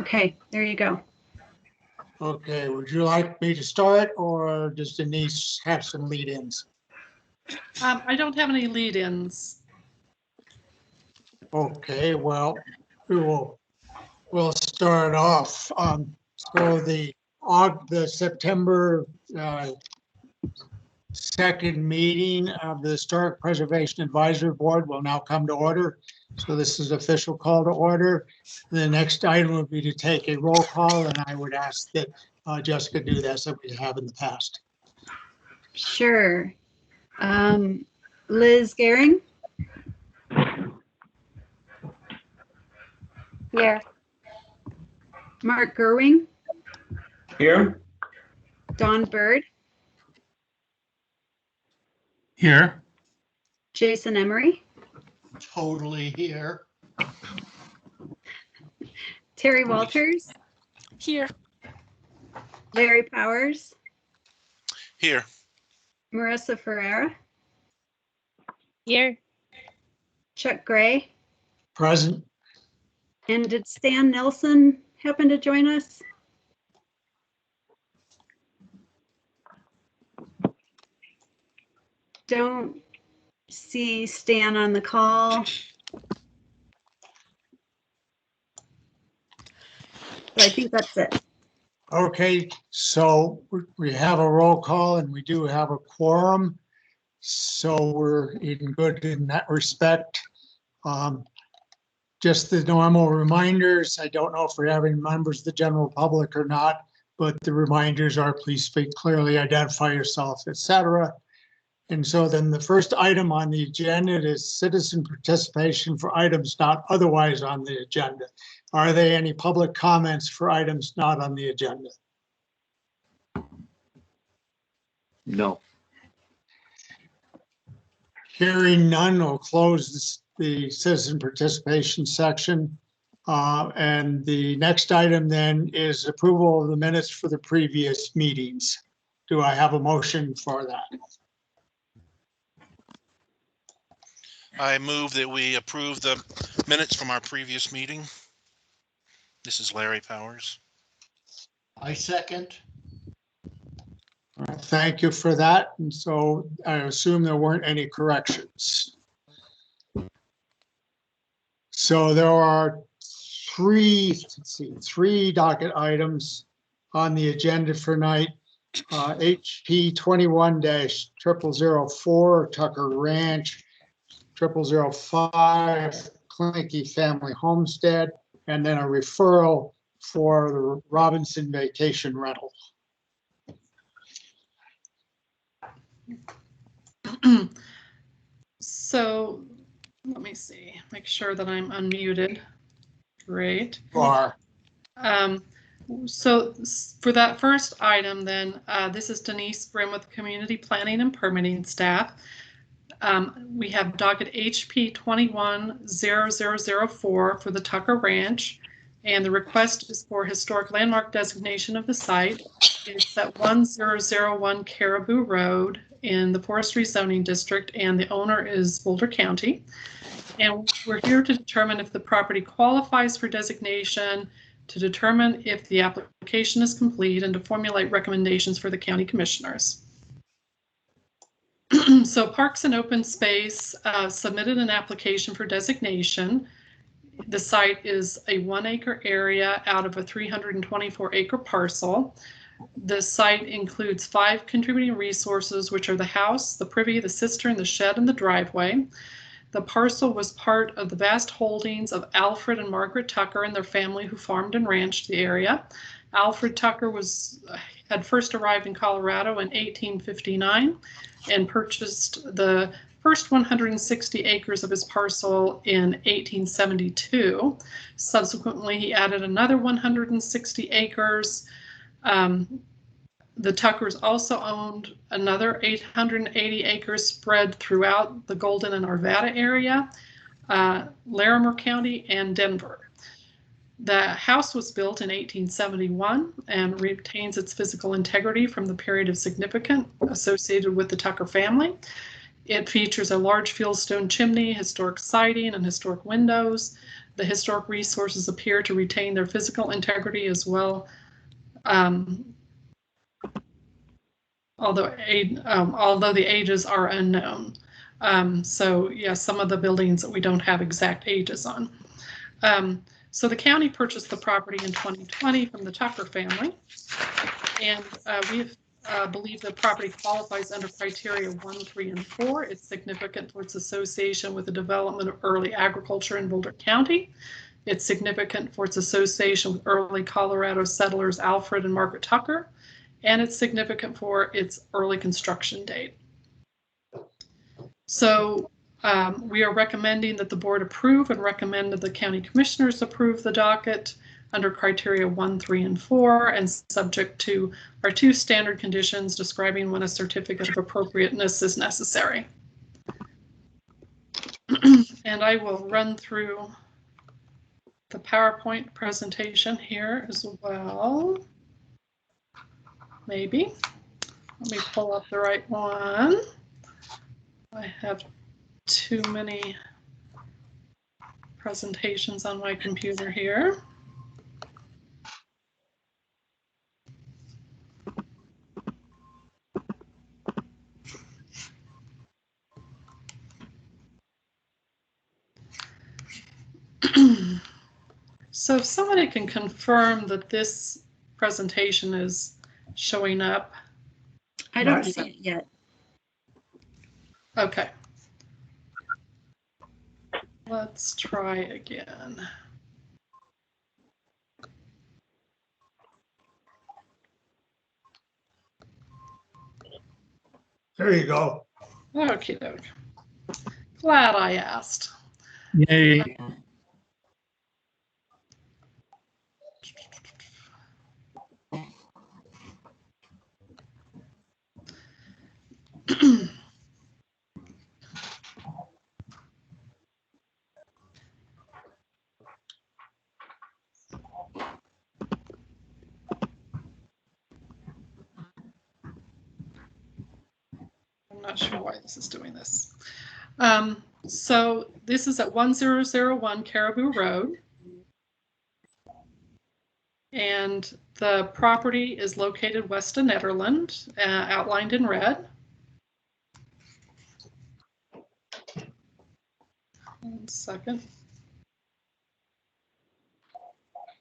Okay, there you go. Okay, would you like me to start or does Denise have some lead-ins? I don't have any lead-ins. Okay, well, we'll start off. So the September 2nd meeting of the Historic Preservation Advisory Board will now come to order. So this is official call to order. The next item would be to take a roll call, and I would ask that Jessica do this as we have in the past. Sure. Liz Gehring? Here. Mark Gerwing? Here. Don Bird? Here. Jason Emery? Totally here. Terry Walters? Here. Larry Powers? Here. Marissa Ferreira? Here. Chuck Gray? Present. And did Stan Nelson happen to join us? Don't see Stan on the call. So I think that's it. Okay, so we have a roll call and we do have a quorum. So we're in good in that respect. Just the normal reminders. I don't know if we're having members of the general public or not, but the reminders are please speak clearly, identify yourself, etc. And so then the first item on the agenda is citizen participation for items not otherwise on the agenda. Are there any public comments for items not on the agenda? No. Hearing none, we'll close the citizen participation section. And the next item then is approval of the minutes for the previous meetings. Do I have a motion for that? I move that we approve the minutes from our previous meeting. This is Larry Powers. I second. All right, thank you for that. And so I assume there weren't any corrections. So there are three docket items on the agenda for tonight. HP 21-0004 Tucker Ranch, 0005 Clyncke Family Homestead, and then a referral for the Robinson Vacation Rental. So let me see, make sure that I'm unmuted. Great. So for that first item then, this is Denise Brim with Community Planning and Permitting staff. We have docket HP 21-0004 for the Tucker Ranch, and the request is for historic landmark designation of the site. It's at 1001 Caribou Road in the Forestry Zoning District, and the owner is Boulder County. And we're here to determine if the property qualifies for designation, to determine if the application is complete, and to formulate recommendations for the county commissioners. So Parks and Open Space submitted an application for designation. The site is a 1 acre area out of a 324 acre parcel. The site includes 5 contributing resources, which are the house, the privy, the cistern, the shed, and the driveway. The parcel was part of the vast holdings of Alfred and Margaret Tucker and their family, who farmed and ranched the area. Alfred Tucker had first arrived in Colorado in 1859 and purchased the first 160 acres of his parcel in 1872. Subsequently, he added another 160 acres. The Tuckers also owned another 880 acres spread throughout the Golden and Arvada area, Larimer County, and Denver. The house was built in 1871 and retains its physical integrity from the period of significance associated with the Tucker family. It features a large fieldstone chimney, historic siding, and historic windows. The historic resources appear to retain their physical integrity as well, although the ages are unknown. So yeah, some of the buildings that we don't have exact ages on. So the county purchased the property in 2020 from the Tucker family, and we believe the property qualifies under criteria 1, 3, and 4. It's significant for its association with the development of early agriculture in Boulder County. It's significant for its association with early Colorado settlers Alfred and Margaret Tucker, and it's significant for its early construction date. So we are recommending that the board approve and recommend that the county commissioners approve the docket under criteria 1, 3, and 4, and subject to our 2 standard conditions describing when a certificate of appropriateness is necessary. And I will run through the PowerPoint presentation here as well. Maybe. Let me pull up the right one. I have too many presentations on my computer here. So if somebody can confirm that this presentation is showing up. I don't see it yet. Okay. Let's try again. There you go. Okay, doke. Glad I asked. Yay. I'm not sure why this is doing this. So this is at 1001 Caribou Road. And the property is located west of Nederland, outlined in red. One second.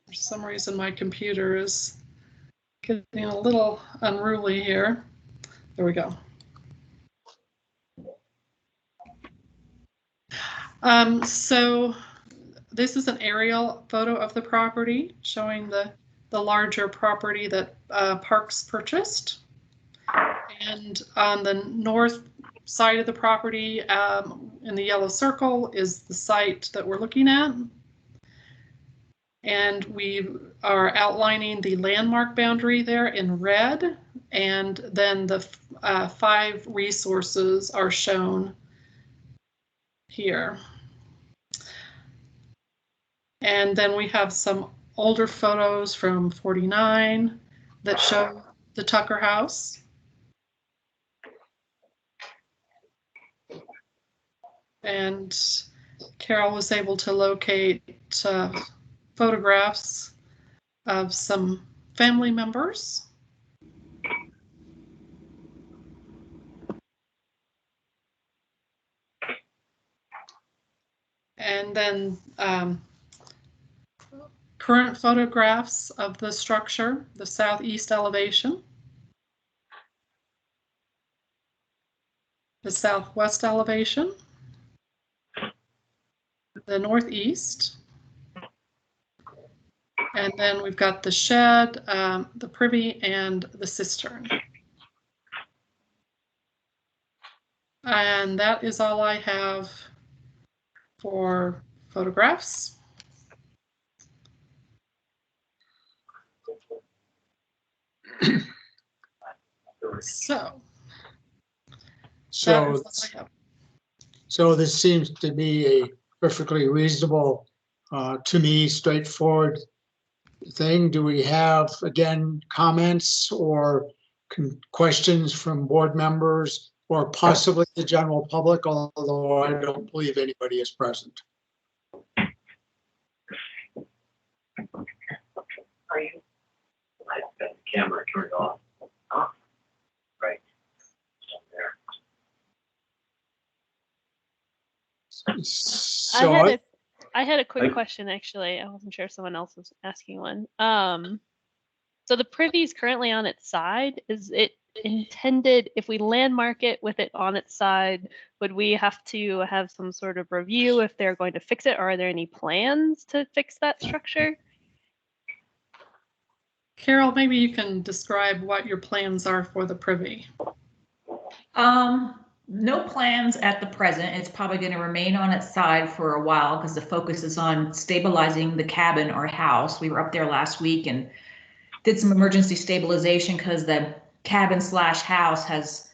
For some reason, my computer is getting a little unruly here. There we go. So this is an aerial photo of the property showing the larger property that Parks purchased. And on the north side of the property, in the yellow circle, is the site that we're looking at. And we are outlining the landmark boundary there in red. And then the 5 resources are shown here. And then we have some older photos from '49 that show the Tucker house. And Carol was able to locate photographs of some family members. And then current photographs of the structure, the southeast elevation, the southwest elevation, the northeast, and then we've got the shed, the privy, and the cistern. And that is all I have for photographs. So this seems to be a perfectly reasonable, to me, straightforward thing. Do we have, again, comments or questions from board members or possibly the general public, although I don't believe anybody is present? are you? I've got the camera turned off. Oh, right. There. So I had a quick question, actually. I wasn't sure if someone else was asking one. So the privy is currently on its side. Is it intended, if we landmark it with it on its side, would we have to have some sort of review if they're going to fix it, or are there any plans to fix that structure? Carol, maybe you can describe what your plans are for the privy. No plans at the present. It's probably going to remain on its side for a while because the focus is on stabilizing the cabin or house. We were up there last week and did some emergency stabilization because the cabin / house has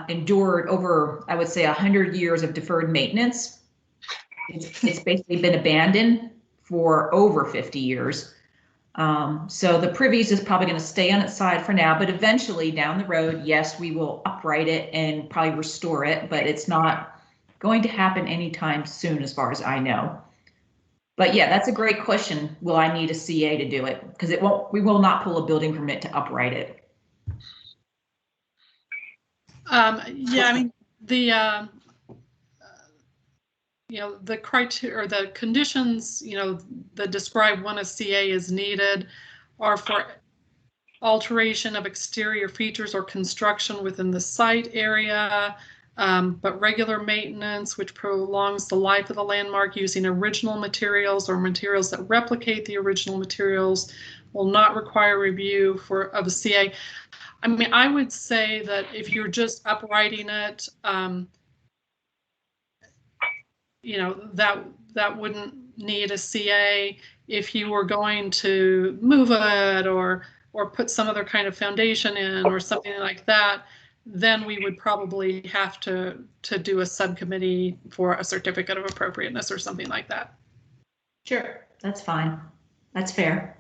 endured over, I would say, 100 years of deferred maintenance. It's basically been abandoned for over 50 years. So the privies is probably going to stay on its side for now, but eventually down the road, yes, we will upright it and probably restore it, but it's not going to happen anytime soon as far as I know. But yeah, that's a great question. Will I need a CA to do it? Because we will not pull a building permit to upright it. Yeah, I mean, the the criteria or the conditions, that describe when a CA is needed are for alteration of exterior features or construction within the site area, but regular maintenance, which prolongs the life of the landmark using original materials or materials that replicate the original materials, will not require review of a CA. I mean, I would say that if you're just uprighting it, that wouldn't need a CA. If you were going to move it or put some other kind of foundation in or something like that, then we would probably have to do a subcommittee for a certificate of appropriateness or something like that. Sure, that's fine. That's fair.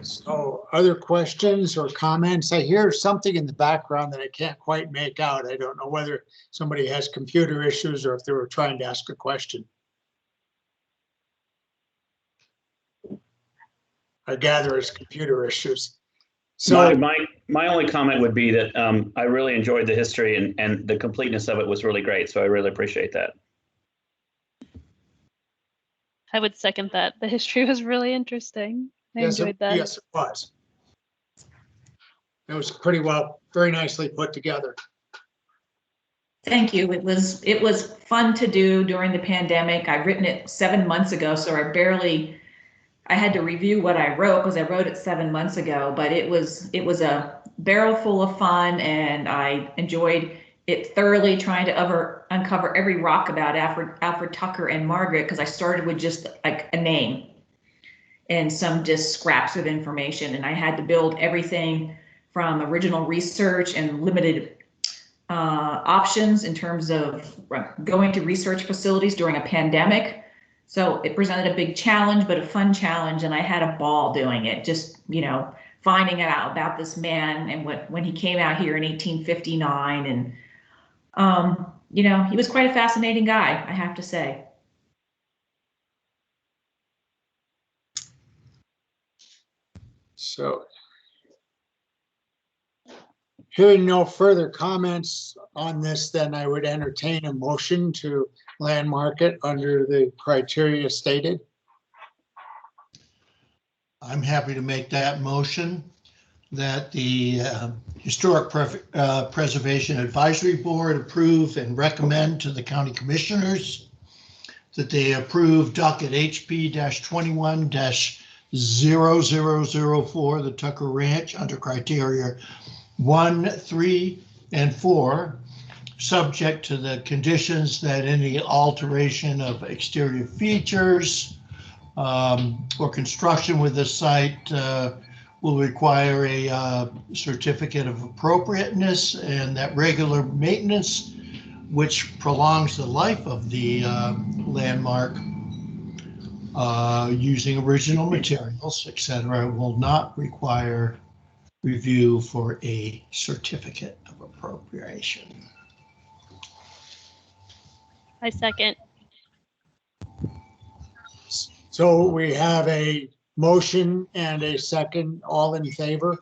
So other questions or comments? I hear something in the background that I can't quite make out. I don't know whether somebody has computer issues or if they were trying to ask a question. I gather it's computer issues. So my only comment would be that I really enjoyed the history and the completeness of it was really great. So I really appreciate that. I would second that. The history was really interesting. I enjoyed that. Yes, it was. It was pretty well, very nicely put together. Thank you. It was fun to do during the pandemic. I've written it 7 months ago, so I had to review what I wrote because I wrote it 7 months ago, but it was a barrel full of fun and I enjoyed it thoroughly, trying to uncover every rock about Alfred Tucker and Margaret, because I started with just like a name and some just scraps of information, and I had to build everything from original research and limited options in terms of going to research facilities during a pandemic. So it presented a big challenge, but a fun challenge, and I had a ball doing it, just finding out about this man and when he came out here in 1859, and he was quite a fascinating guy, I have to say. So hearing no further comments on this, then I would entertain a motion to landmark it under the criteria stated. I'm happy to make that motion that the Historic Preservation Advisory Board approve and recommend to the county commissioners that they approve docket HP-21-0004, the Tucker Ranch, under criteria 1, 3, and 4, subject to the conditions that any alteration of exterior features or construction with the site will require a certificate of appropriateness, and that regular maintenance, which prolongs the life of the landmark using original materials, etc., will not require review for a certificate of appropriation. I second. So we have a motion and a second. All in favor?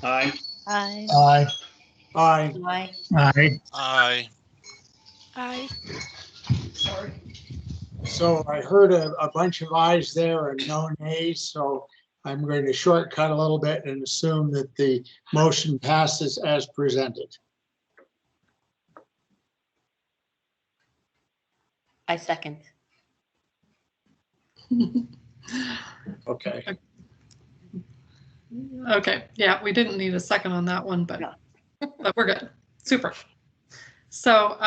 Aye. Aye. Aye. Aye. Aye. Aye. Aye. So I heard a bunch of ayes there and no nays, so I'm going to shortcut a little bit and assume that the motion passes as presented. I second. Okay. Okay, yeah, we didn't need a second on that one, but, No. but we're good. Super. So,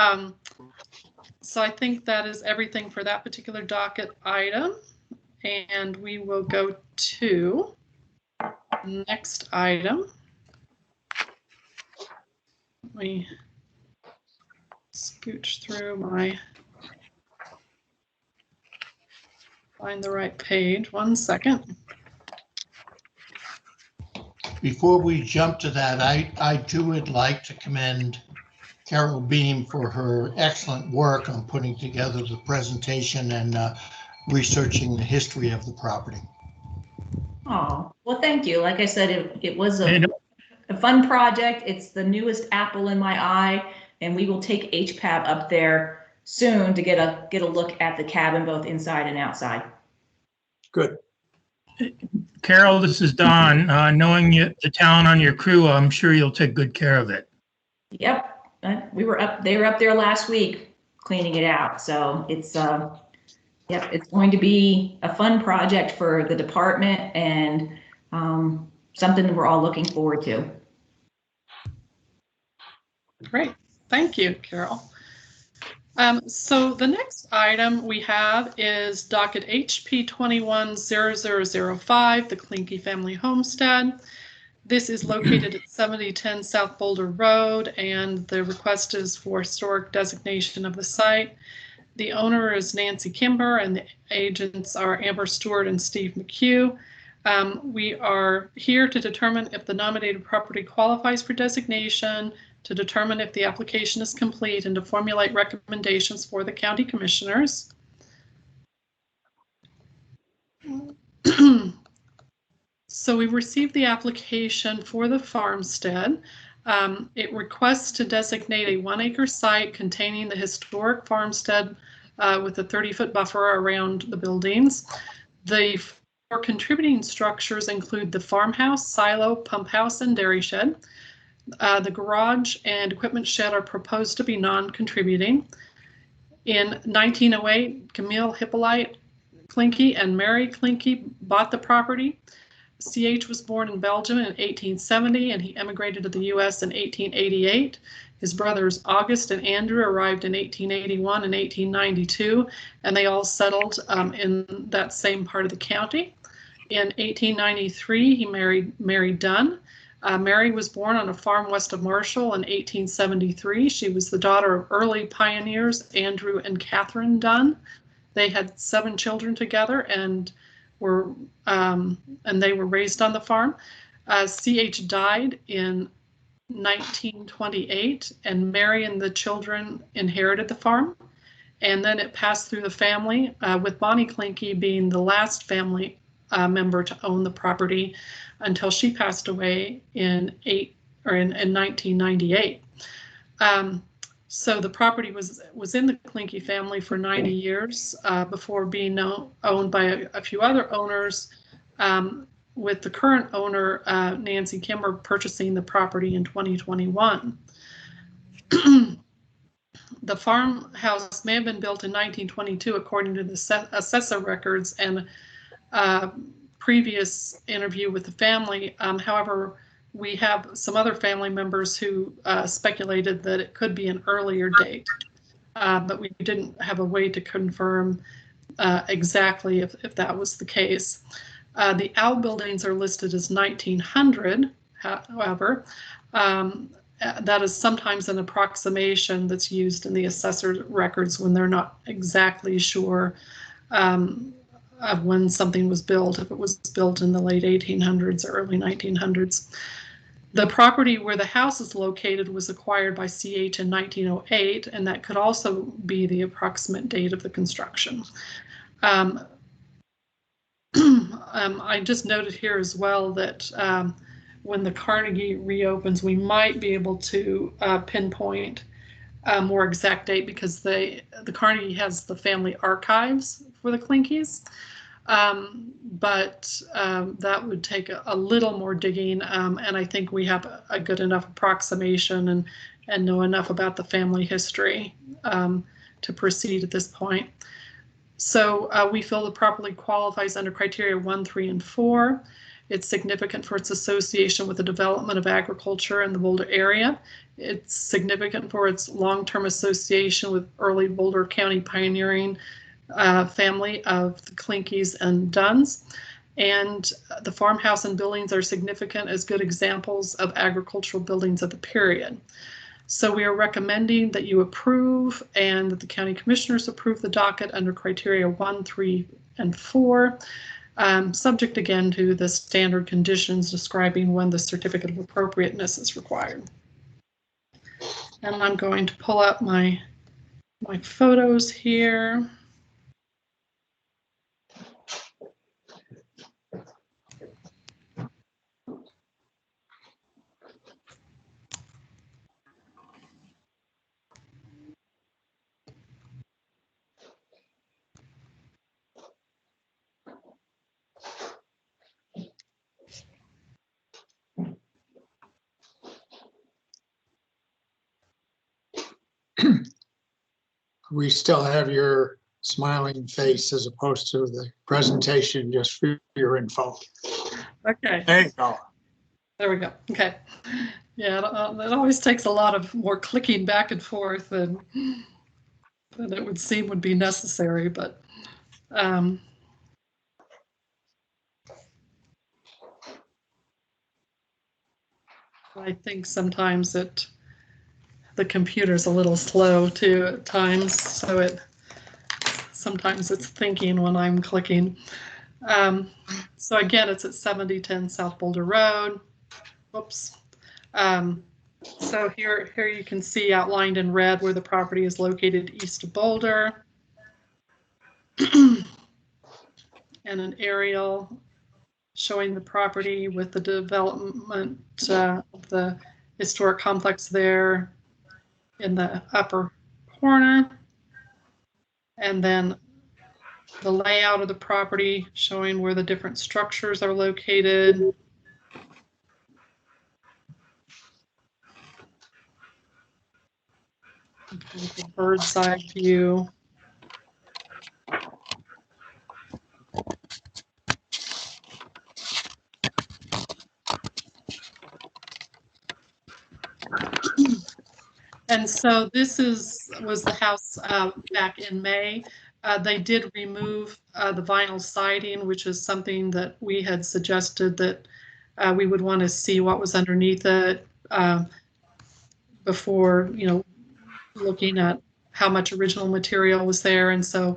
so I think that is everything for that particular docket item. And we will go to next item. Let me scooch through find the right page. 1 second. Before we jump to that, I too would like to commend Carol Beam for her excellent work on putting together the presentation and researching the history of the property. Oh, well, thank you. Like I said, it was And a fun project. It's the newest apple in my eye, and we will take HPAB up there soon to get a look at the cabin, both inside and outside. Good. Carol, this is Don. Knowing the talent on your crew, I'm sure you'll take good care of it. Yep, they were up there last week cleaning it out. So it's yep, it's going to be a fun project for the department and something we're all looking forward to. Great, thank you, Carol. So the next item we have is docket HP 210005, the Clyncke Family Homestead. This is located at 7010 South Boulder Road, and the request is for historic designation of the site. The owner is Nancy Kimber, and the agents are Amber Stewart and Steve McHugh. We are here to determine if the nominated property qualifies for designation, to determine if the application is complete, and to formulate recommendations for the county commissioners. So we received the application for the farmstead. It requests to designate a 1 acre site containing the historic farmstead with a 30-foot buffer around the buildings. The 4 contributing structures include the farmhouse, silo, pump house, and dairy shed. The garage and equipment shed are proposed to be non-contributing. In 1908, Camille Hippolyte Clyncke and Mary Clyncke bought the property. CH was born in Belgium in 1870, and he emigrated to the U.S. in 1888. His brothers August and Andrew arrived in 1881 and 1892, and they all settled in that same part of the county. In 1893, he married Mary Dunn. Mary was born on a farm west of Marshall in 1873. She was the daughter of early pioneers Andrew and Catherine Dunn. They had 7 children together and they were raised on the farm. CH died in 1928, and Mary and the children inherited the farm. And then it passed through the family, with Bonnie Clyncke being the last family member to own the property until she passed away in 1998. So the property was in the Clyncke family for 90 years before being owned by a few other owners, with the current owner, Nancy Kimber, purchasing the property in 2021. The farmhouse may have been built in 1922, according to the assessor records and previous interview with the family. However, we have some other family members who speculated that it could be an earlier date, but we didn't have a way to confirm exactly if that was the case. The outbuildings are listed as 1900, however. That is sometimes an approximation that's used in the assessor records when they're not exactly sure of when something was built, if it was built in the late 1800s or early 1900s. The property where the house is located was acquired by CH in 1908, and that could also be the approximate date of the construction. I just noted here as well that when the Carnegie reopens, we might be able to pinpoint a more exact date, because the Carnegie has the family archives for the Clynkes. But that would take a little more digging, and I think we have a good enough approximation and know enough about the family history to proceed at this point. So we feel it properly qualifies under criteria 1, 3, and 4. It's significant for its association with the development of agriculture in the Boulder area. It's significant for its long-term association with early Boulder County pioneering family of the Clynkes and Dunns. And the farmhouse and buildings are significant as good examples of agricultural buildings of the period. So we are recommending that you approve and that the county commissioners approve the docket under criteria 1, 3, and 4, subject again to the standard conditions describing when the certificate of appropriateness is required. And I'm going to pull up my photos here. We still have your smiling face as opposed to the presentation, just for your info. Okay. There you go. There we go. Okay. Yeah, it always takes a lot of more clicking back and forth than it would seem would be necessary, but I think sometimes the computer's a little slow too at times, so sometimes it's thinking when I'm clicking. So again, it's at 7010 South Boulder Road. Whoops. So here you can see outlined in red where the property is located east of Boulder. And an aerial showing the property with the development of the historic complex there in the upper corner. And then the layout of the property showing where the different structures are located. The bird's eye view. And so this was the house back in May. They did remove the vinyl siding, which is something that we had suggested that we would want to see what was underneath it before, looking at how much original material was there. And so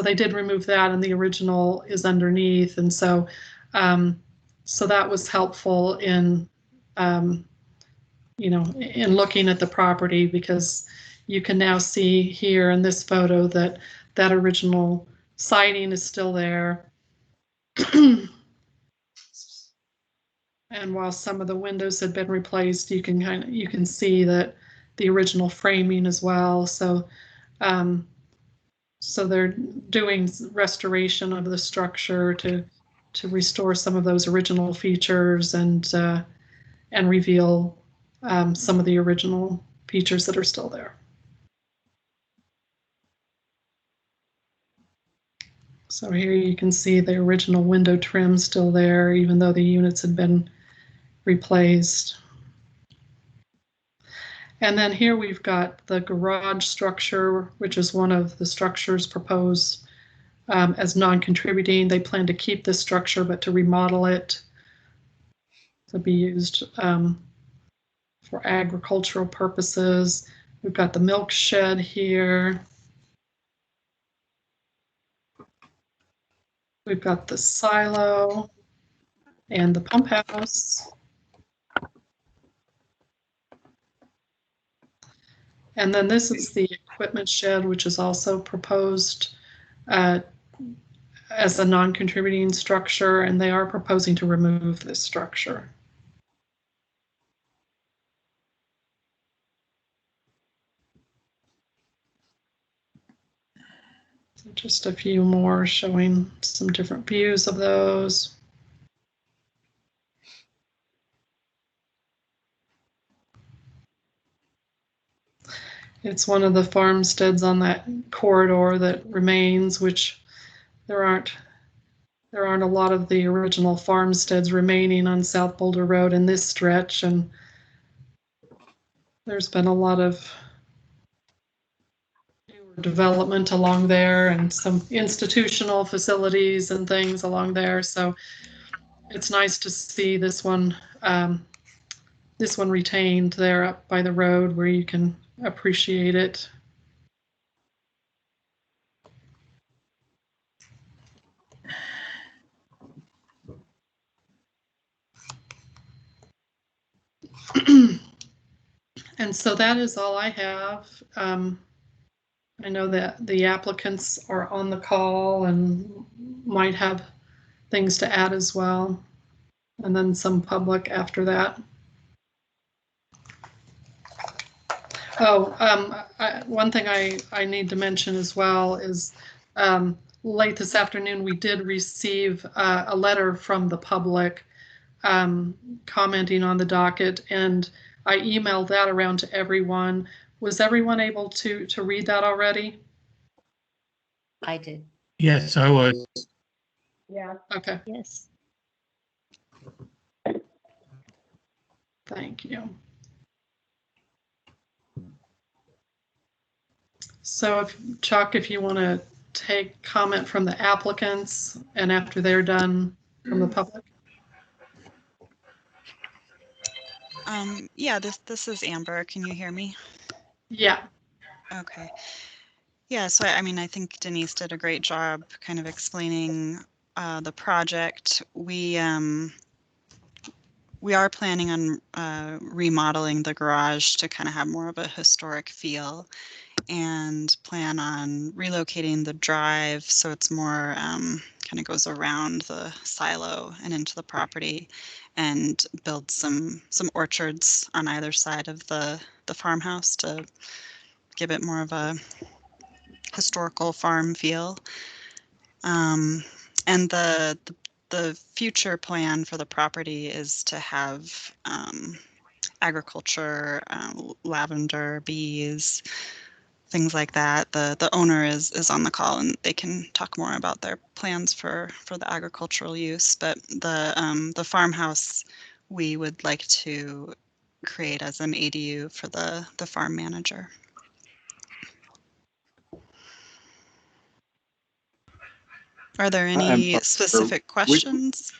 they did remove that, and the original is underneath. And so that was helpful in in looking at the property, because you can now see here in this photo that original siding is still there. And while some of the windows had been replaced, you can see that the original framing as well. So they're doing restoration of the structure to restore some of those original features and reveal some of the original features that are still there. So here you can see the original window trim still there, even though the units had been replaced. And then here we've got the garage structure, which is one of the structures proposed as non-contributing. They plan to keep this structure, but to remodel it to be used for agricultural purposes. We've got the milk shed here. We've got the silo and the pump house. And then this is the equipment shed, which is also proposed as a non-contributing structure, and they are proposing to remove this structure. So just a few more showing some different views of those. It's one of the farmsteads on that corridor that remains, which there aren't a lot of the original farmsteads remaining on South Boulder Road in this stretch, and there's been a lot of development along there and some institutional facilities and things along there. So it's nice to see this one retained there up by the road where you can appreciate it. And so that is all I have. I know that the applicants are on the call and might have things to add as well, and then some public after that. Oh, one thing I need to mention as well is late this afternoon we did receive a letter from the public commenting on the docket, and I emailed that around to everyone. Was everyone able to read that already? I did. Yes, I was. Yeah. Okay. Yes. Thank you. So Chuck, if you want to take comment from the applicants and after they're done from the public. Yeah, this is Amber. Can you hear me? Yeah. Okay. Yeah, so I mean, I think Denise did a great job kind of explaining the project. We are planning on remodeling the garage to kind of have more of a historic feel, and plan on relocating the drive so it's more kind of goes around the silo and into the property, and build some orchards on either side of the farmhouse to give it more of a historical farm feel. And the future plan for the property is to have agriculture, lavender, bees, things like that. The owner is on the call and they can talk more about their plans for the agricultural use. But the farmhouse we would like to create as an ADU for the farm manager. Are there any specific questions?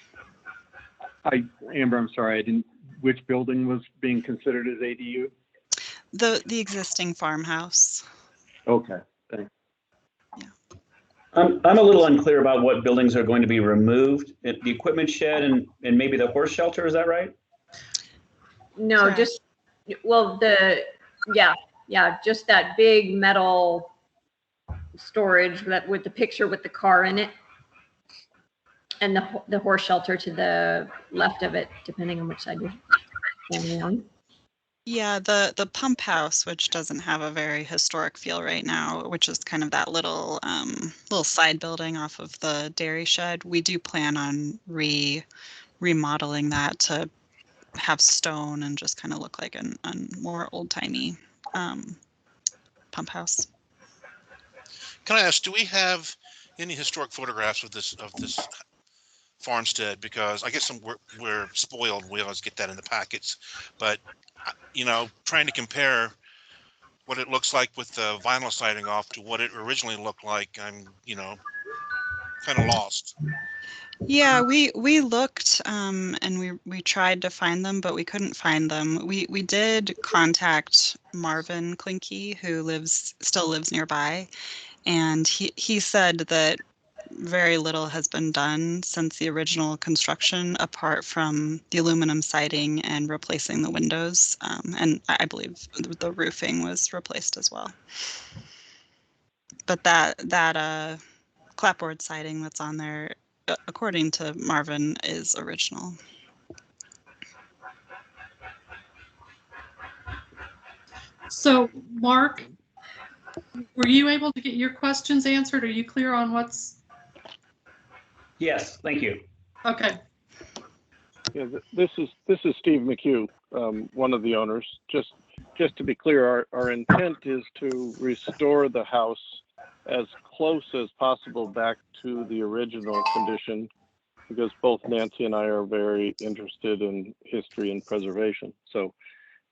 Amber, I'm sorry, I didn't. Which building was being considered as ADU? The existing farmhouse. Okay, thanks. Yeah. I'm a little unclear about what buildings are going to be removed. The equipment shed and maybe the horse shelter, is that right? No, Correct. just, well, just that big metal storage that with the picture with the car in it. And the horse shelter to the left of it, depending on which side you're standing on. Yeah, the pump house, which doesn't have a very historic feel right now, which is kind of that little side building off of the dairy shed. We do plan on remodeling that to have stone and just kind of look like a more old-timey pump house. Can I ask, do we have any historic photographs of this farmstead? Because I guess we're spoiled. We always get that in the packets, but trying to compare what it looks like with the vinyl siding off to what it originally looked like, I'm kind of lost. Yeah, we looked and we tried to find them, but we couldn't find them. We did contact Marvin Clyncke, who still lives nearby, and he said that very little has been done since the original construction, apart from the aluminum siding and replacing the windows. And I believe the roofing was replaced as well. But that clapboard siding that's on there, according to Marvin, is original. So, Mark, were you able to get your questions answered? Are you clear on what's? Yes, thank you. Okay. Yeah, this is Steve McHugh, one of the owners. Just to be clear, our intent is to restore the house as close as possible back to the original condition, because both Nancy and I are very interested in history and preservation. So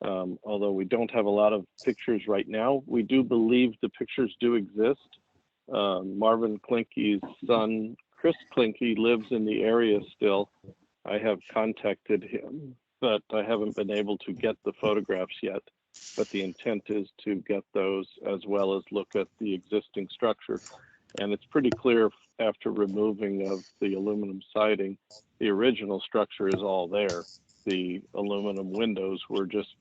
although we don't have a lot of pictures right now, we do believe the pictures do exist. Marvin Clyncke's son, Chris Clyncke, lives in the area still. I have contacted him, but I haven't been able to get the photographs yet. But the intent is to get those, as well as look at the existing structure. And it's pretty clear after removing of the aluminum siding, the original structure is all there. The aluminum windows were just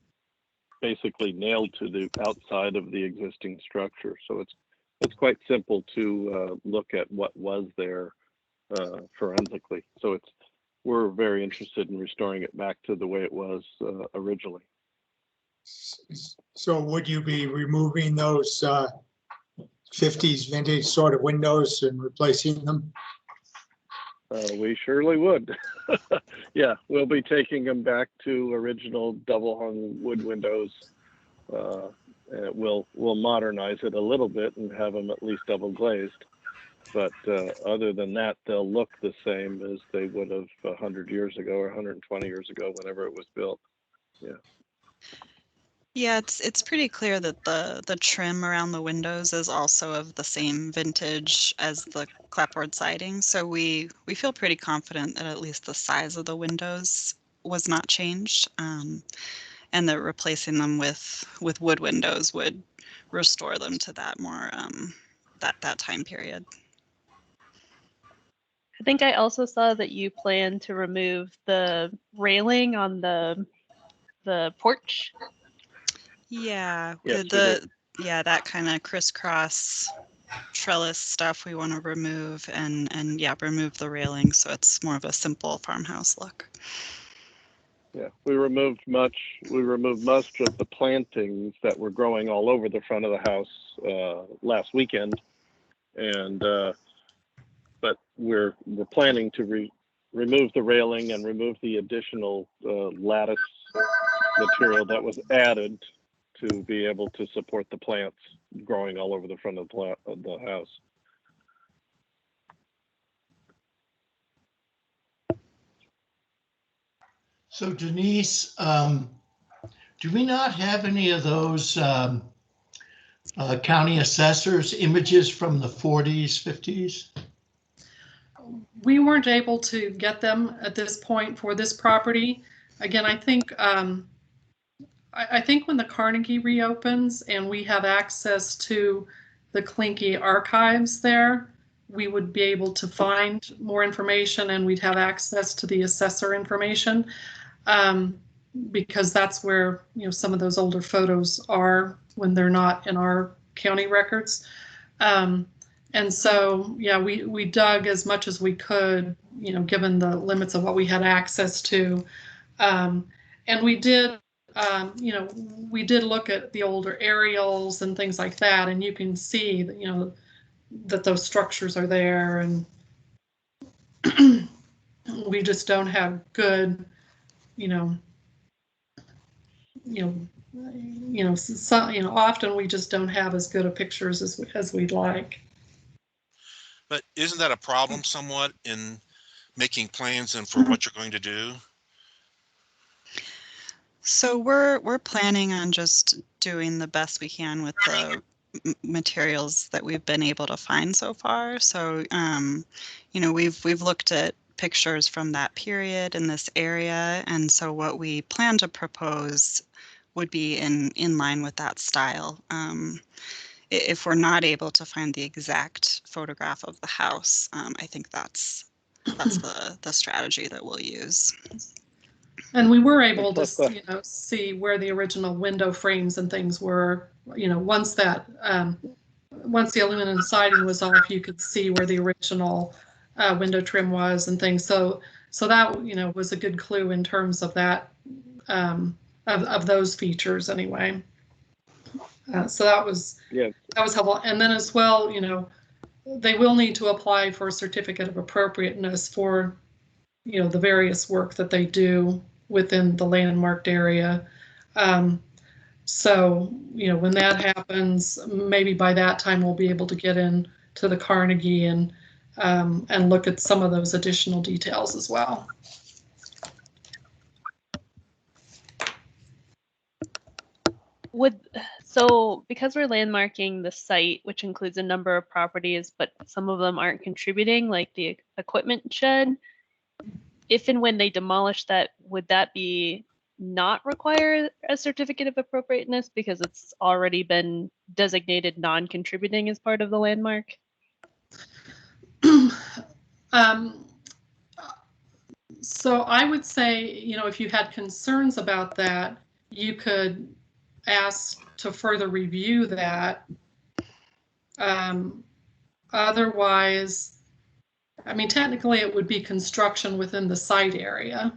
basically nailed to the outside of the existing structure. So it's quite simple to look at what was there forensically. So we're very interested in restoring it back to the way it was originally. So would you be removing those 50s vintage sort of windows and replacing them? We surely would. Yeah, we'll be taking them back to original double hung wood windows. We'll modernize it a little bit and have them at least double glazed. But other than that, they'll look the same as they would have 100 years ago or 120 years ago, whenever it was built. Yeah. Yeah, it's pretty clear that the trim around the windows is also of the same vintage as the clapboard siding. So we feel pretty confident that at least the size of the windows was not changed, and that replacing them with wood windows would restore them to that more that time period. I think I also saw that you plan to remove the railing on the porch. Yeah, Yes, that kind of crisscross trellis stuff we want to remove, and yeah, remove the railing so it's more of a simple farmhouse look. Yeah, we removed much of the plantings that were growing all over the front of the house last weekend, and but we're planning to remove the railing and remove the additional lattice material that was added to be able to support the plants growing all over the front of the house. So Denise, do we not have any of those county assessors images from the 40s, 50s? We weren't able to get them at this point for this property. Again, I think I think when the Carnegie reopens and we have access to the Clyncke archives there, we would be able to find more information, and we'd have access to the assessor information, because that's where, you know, some of those older photos are when they're not in our county records. And so, yeah, we dug as much as we could, you know, given the limits of what we had access to. And we did, you know, we did look at the older aerials and things like that, and you can see that, you know, that those structures are there, and we just don't have good, often we just don't have as good of pictures as we'd like. But isn't that a problem somewhat in making plans and for what you're going to do? So we're planning on just doing the best we can with the materials that we've been able to find so far. So, you know, we've looked at pictures from that period in this area, and so what we plan to propose would be in line with that style. If we're not able to find the exact photograph of the house, I think that's the strategy that we'll use. And we were able to, you know, see where the original window frames and things were, you know, once that once the aluminum siding was off, you could see where the original window trim was and things. So that, you know, was a good clue in terms of that, of those features anyway. So that was helpful. And then as well, you know, they will need to apply for a certificate of appropriateness for, you know, the various work that they do within the landmarked area. So, you know, when that happens, maybe by that time we'll be able to get in to the Carnegie and look at some of those additional details as well. So because we're landmarking the site, which includes a number of properties, but some of them aren't contributing, like the equipment shed, if and when they demolish that, would that be not require a certificate of appropriateness because it's already been designated non-contributing as part of the landmark? So I would say, you know, if you had concerns about that, you could ask to further review that. Otherwise, I mean, technically it would be construction within the site area.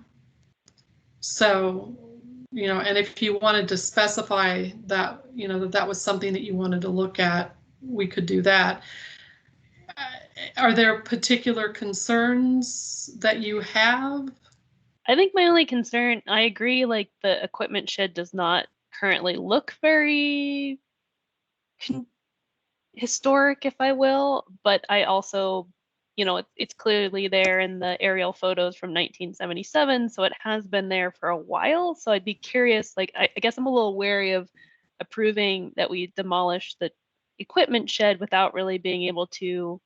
So, you know, and if you wanted to specify that, you know, that was something that you wanted to look at, we could do that. Are there particular concerns that you have? I think my only concern, I agree, like the equipment shed does not currently look very historic, if I will, but I also, you know, it's clearly there in the aerial photos from 1977, so it has been there for a while. So I'd be curious, like, I guess I'm a little wary of approving that we demolish the equipment shed without really being able to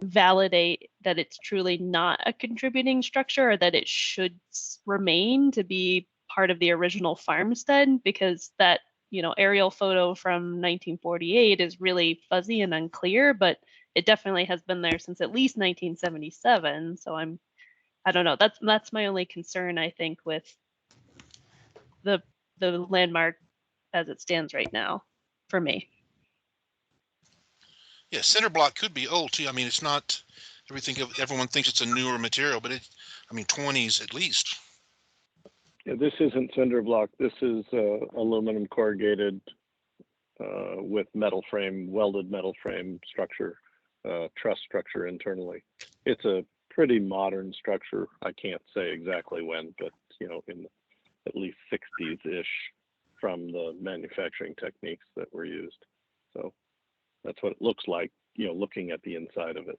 validate that it's truly not a contributing structure or that it should remain to be part of the original farmstead, because that, you know, aerial photo from 1948 is really fuzzy and unclear, but it definitely has been there since at least 1977. So I don't know. That's my only concern, I think, with the landmark as it stands right now for me. Yeah, cinder block could be old too. I mean, it's not everyone thinks it's a newer material, but I mean, 20s at least. Yeah, this isn't cinder block. This is aluminum corrugated with metal frame, welded metal frame structure, truss structure internally. It's a pretty modern structure. I can't say exactly when, but you know, in at least 60s-ish from the manufacturing techniques that were used. So that's what it looks like, you know, looking at the inside of it.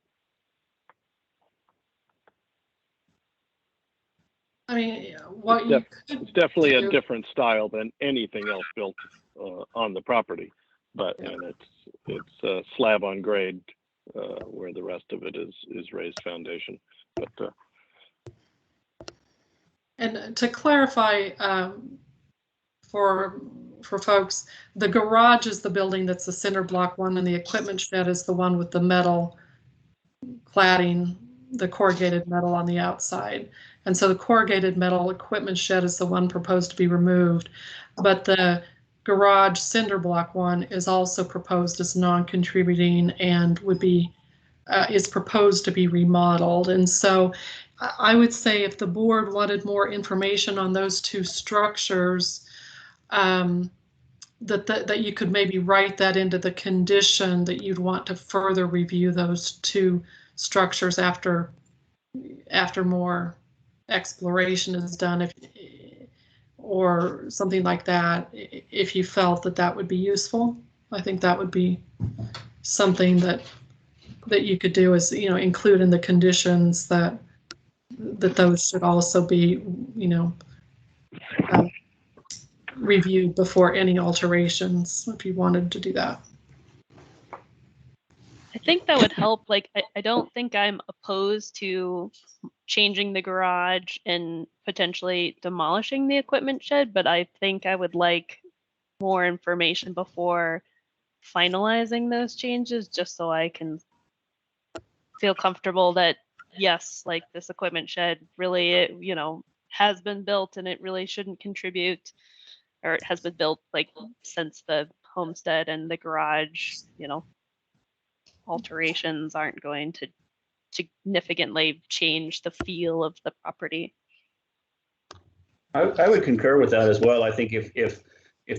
I mean, it's definitely a different style than anything else built on the property, but and it's slab on grade where the rest of it is raised foundation. But and to clarify for folks, the garage is the building that's the cinder block one, and the equipment shed is the one with the metal cladding, the corrugated metal on the outside. And so the corrugated metal equipment shed is the one proposed to be removed, but the garage cinder block one is also proposed as non-contributing and would be is proposed to be remodeled. And so I would say if the board wanted more information on those two structures, that you could maybe write that into the condition that you'd want to further review those two structures after more exploration is done, or something like that, if you felt that would be useful. I think that would be something that you could do, is, you know, include in the conditions that those should also be, you know, reviewed before any alterations, if you wanted to do that. I think that would help. Like, I don't think I'm opposed to changing the garage and potentially demolishing the equipment shed, but I think I would like more information before finalizing those changes, just so I can feel comfortable that, yes, like this equipment shed really, it, you know, has been built and it really shouldn't contribute, or it has been built like since the homestead, and the garage, you know, alterations aren't going to significantly change the feel of the property. I would concur with that as well. I think if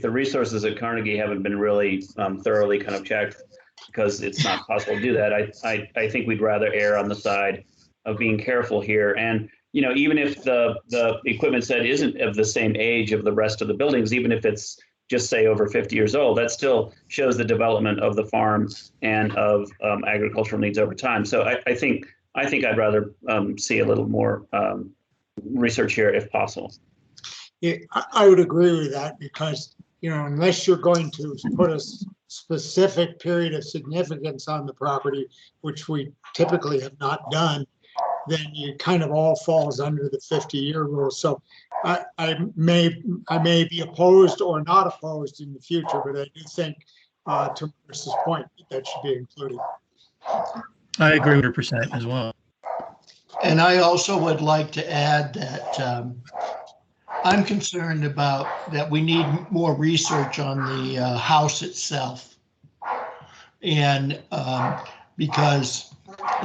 the resources at Carnegie haven't been really thoroughly kind of checked, because it's not possible to do that, I think we'd rather err on the side of being careful here. And even if the equipment set isn't of the same age of the rest of the buildings, even if it's just say over 50 years old, that still shows the development of the farm and of agricultural needs over time. So I think I'd rather see a little more research here if possible. Yeah, I would agree with that because, unless you're going to put a specific period of significance on the property, which we typically have not done, then it kind of all falls under the 50-year rule. So I may be opposed or not opposed in the future, but I do think, to Marissa's point, that should be included. I agree 100% as well. And I also would like to add that I'm concerned about that we need more research on the house itself. And because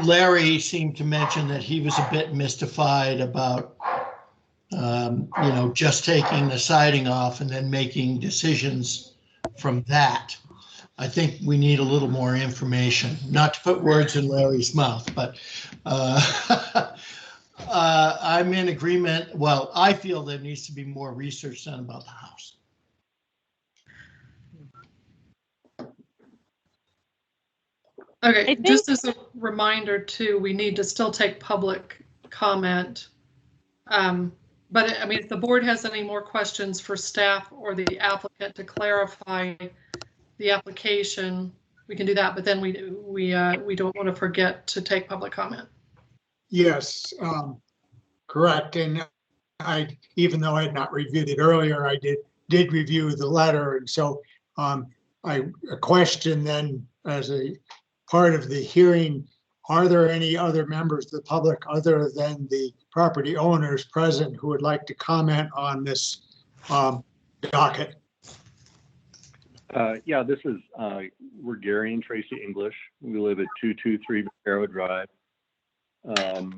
Larry seemed to mention that he was a bit mystified about, just taking the siding off and then making decisions from that. I think we need a little more information, not to put words in Larry's mouth, but I'm in agreement. Well, I feel there needs to be more research done about the house. Okay, just as a reminder too, we need to still take public comment. But I mean, if the board has any more questions for staff or the applicant to clarify the application, we can do that. But then we don't want to forget to take public comment. Yes, correct. And even though I had not reviewed it earlier, I did review the letter. And so a question then as a part of the hearing, are there any other members of the public other than the property owners present who would like to comment on this docket? Yeah, this is, we're Gary and Tracy English. We live at 223 Barrow Drive.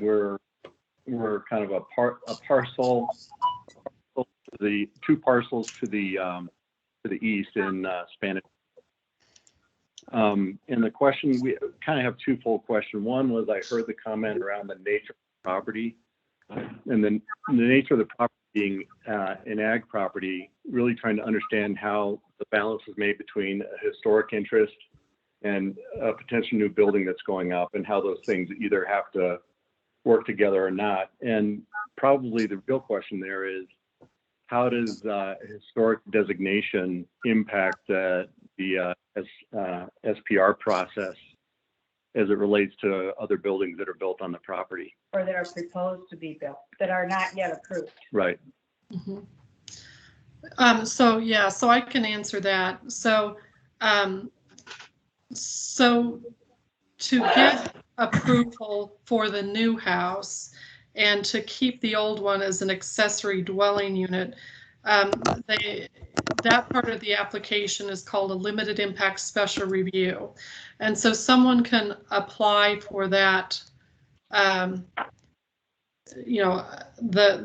We're kind of a parcel, the two parcels to the east in Spanish. And the question, we kind of have twofold question. One was I heard the comment around the nature of the property, and then the nature of the property being an ag property, really trying to understand how the balance is made between a historic interest and a potential new building that's going up, and how those things either have to work together or not. And probably the real question there is, how does historic designation impact the SPR process as it relates to other buildings that are built on the property? Or that are proposed to be built, that are not yet approved. Right. Mm-hmm. So I can answer that. So to get approval for the new house and to keep the old one as an accessory dwelling unit, that part of the application is called a limited impact special review. And so someone can apply for that, the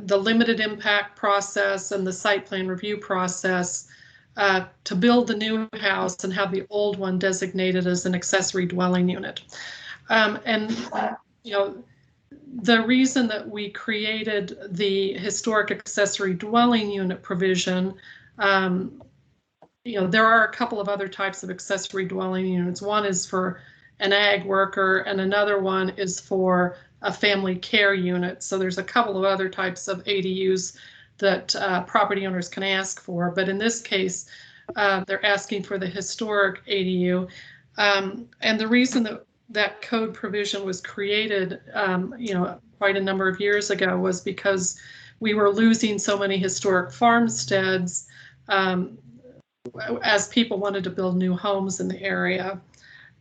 limited impact process and the site plan review process to build the new house and have the old one designated as an accessory dwelling unit. The reason that we created the historic accessory dwelling unit provision, there are a couple of other types of accessory dwelling units. One is for an ag worker and another one is for a family care unit. So there's a couple of other types of ADUs that property owners can ask for. But in this case, they're asking for the historic ADU. And the reason that code provision was created, quite a number of years ago was because we were losing so many historic farmsteads as people wanted to build new homes in the area.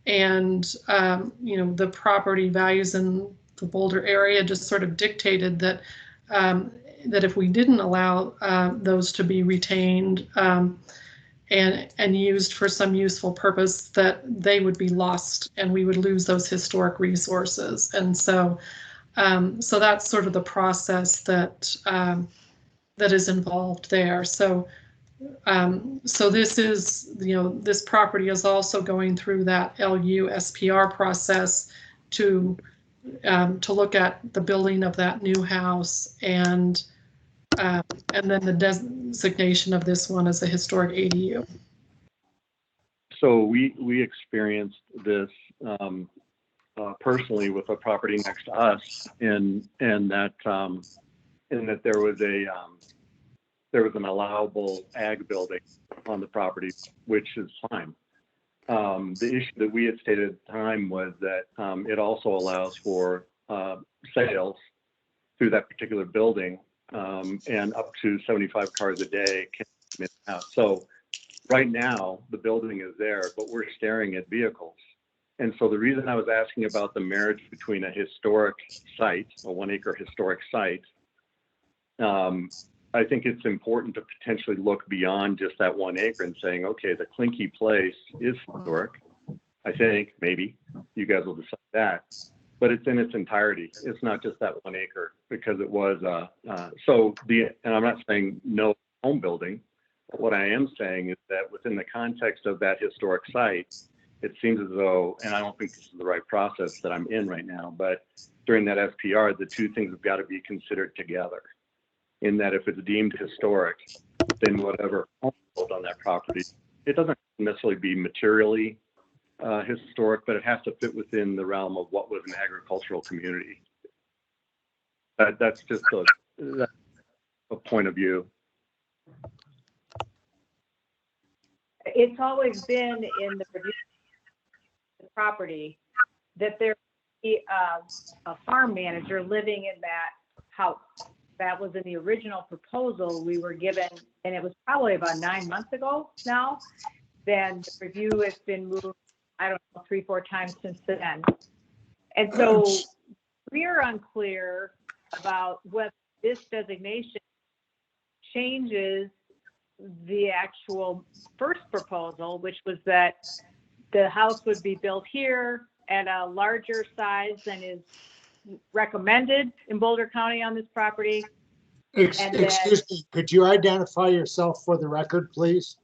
And, the property values in the Boulder area just sort of dictated that that if we didn't allow those to be retained, and used for some useful purpose, that they would be lost and we would lose those historic resources. And so so that's sort of the process that that is involved there. So so this is, this property is also going through that LU SPR process to look at the building of that new house and then the designation of this one as a historic ADU. So we experienced this personally with a property next to us, in that there was an allowable ag building on the property, which is fine. The issue that we had stated at the time was that it also allows for sales through that particular building, and up to 75 cars a day can come in and out. So right now the building is there, but we're staring at vehicles. And so the reason I was asking about the marriage between a historic site, a 1 acre historic site, I think it's important to potentially look beyond just that 1 acre and saying, okay, the Clyncke place is historic. I think maybe you guys will decide that, but it's in its entirety. It's not just that 1 acre, because it was, and I'm not saying no home building, but what I am saying is that within the context of that historic site, it seems as though, and I don't think this is the right process that I'm in right now, but during that SPR, the two things have got to be considered together. In that if it's deemed historic, then whatever home built on that property, it doesn't necessarily be materially historic, but it has to fit within the realm of what was an agricultural community. That's just a point of view. It's always been in the property that there be a farm manager living in that house. That was in the original proposal we were given, and it was probably about 9 months ago now. Then the review has been moved, I don't know, 3-4 times since then. And so we're unclear about whether this designation changes the actual first proposal, which was that the house would be built here at a larger size than is recommended in Boulder County on this property. Excuse me, could you identify yourself for the record, please?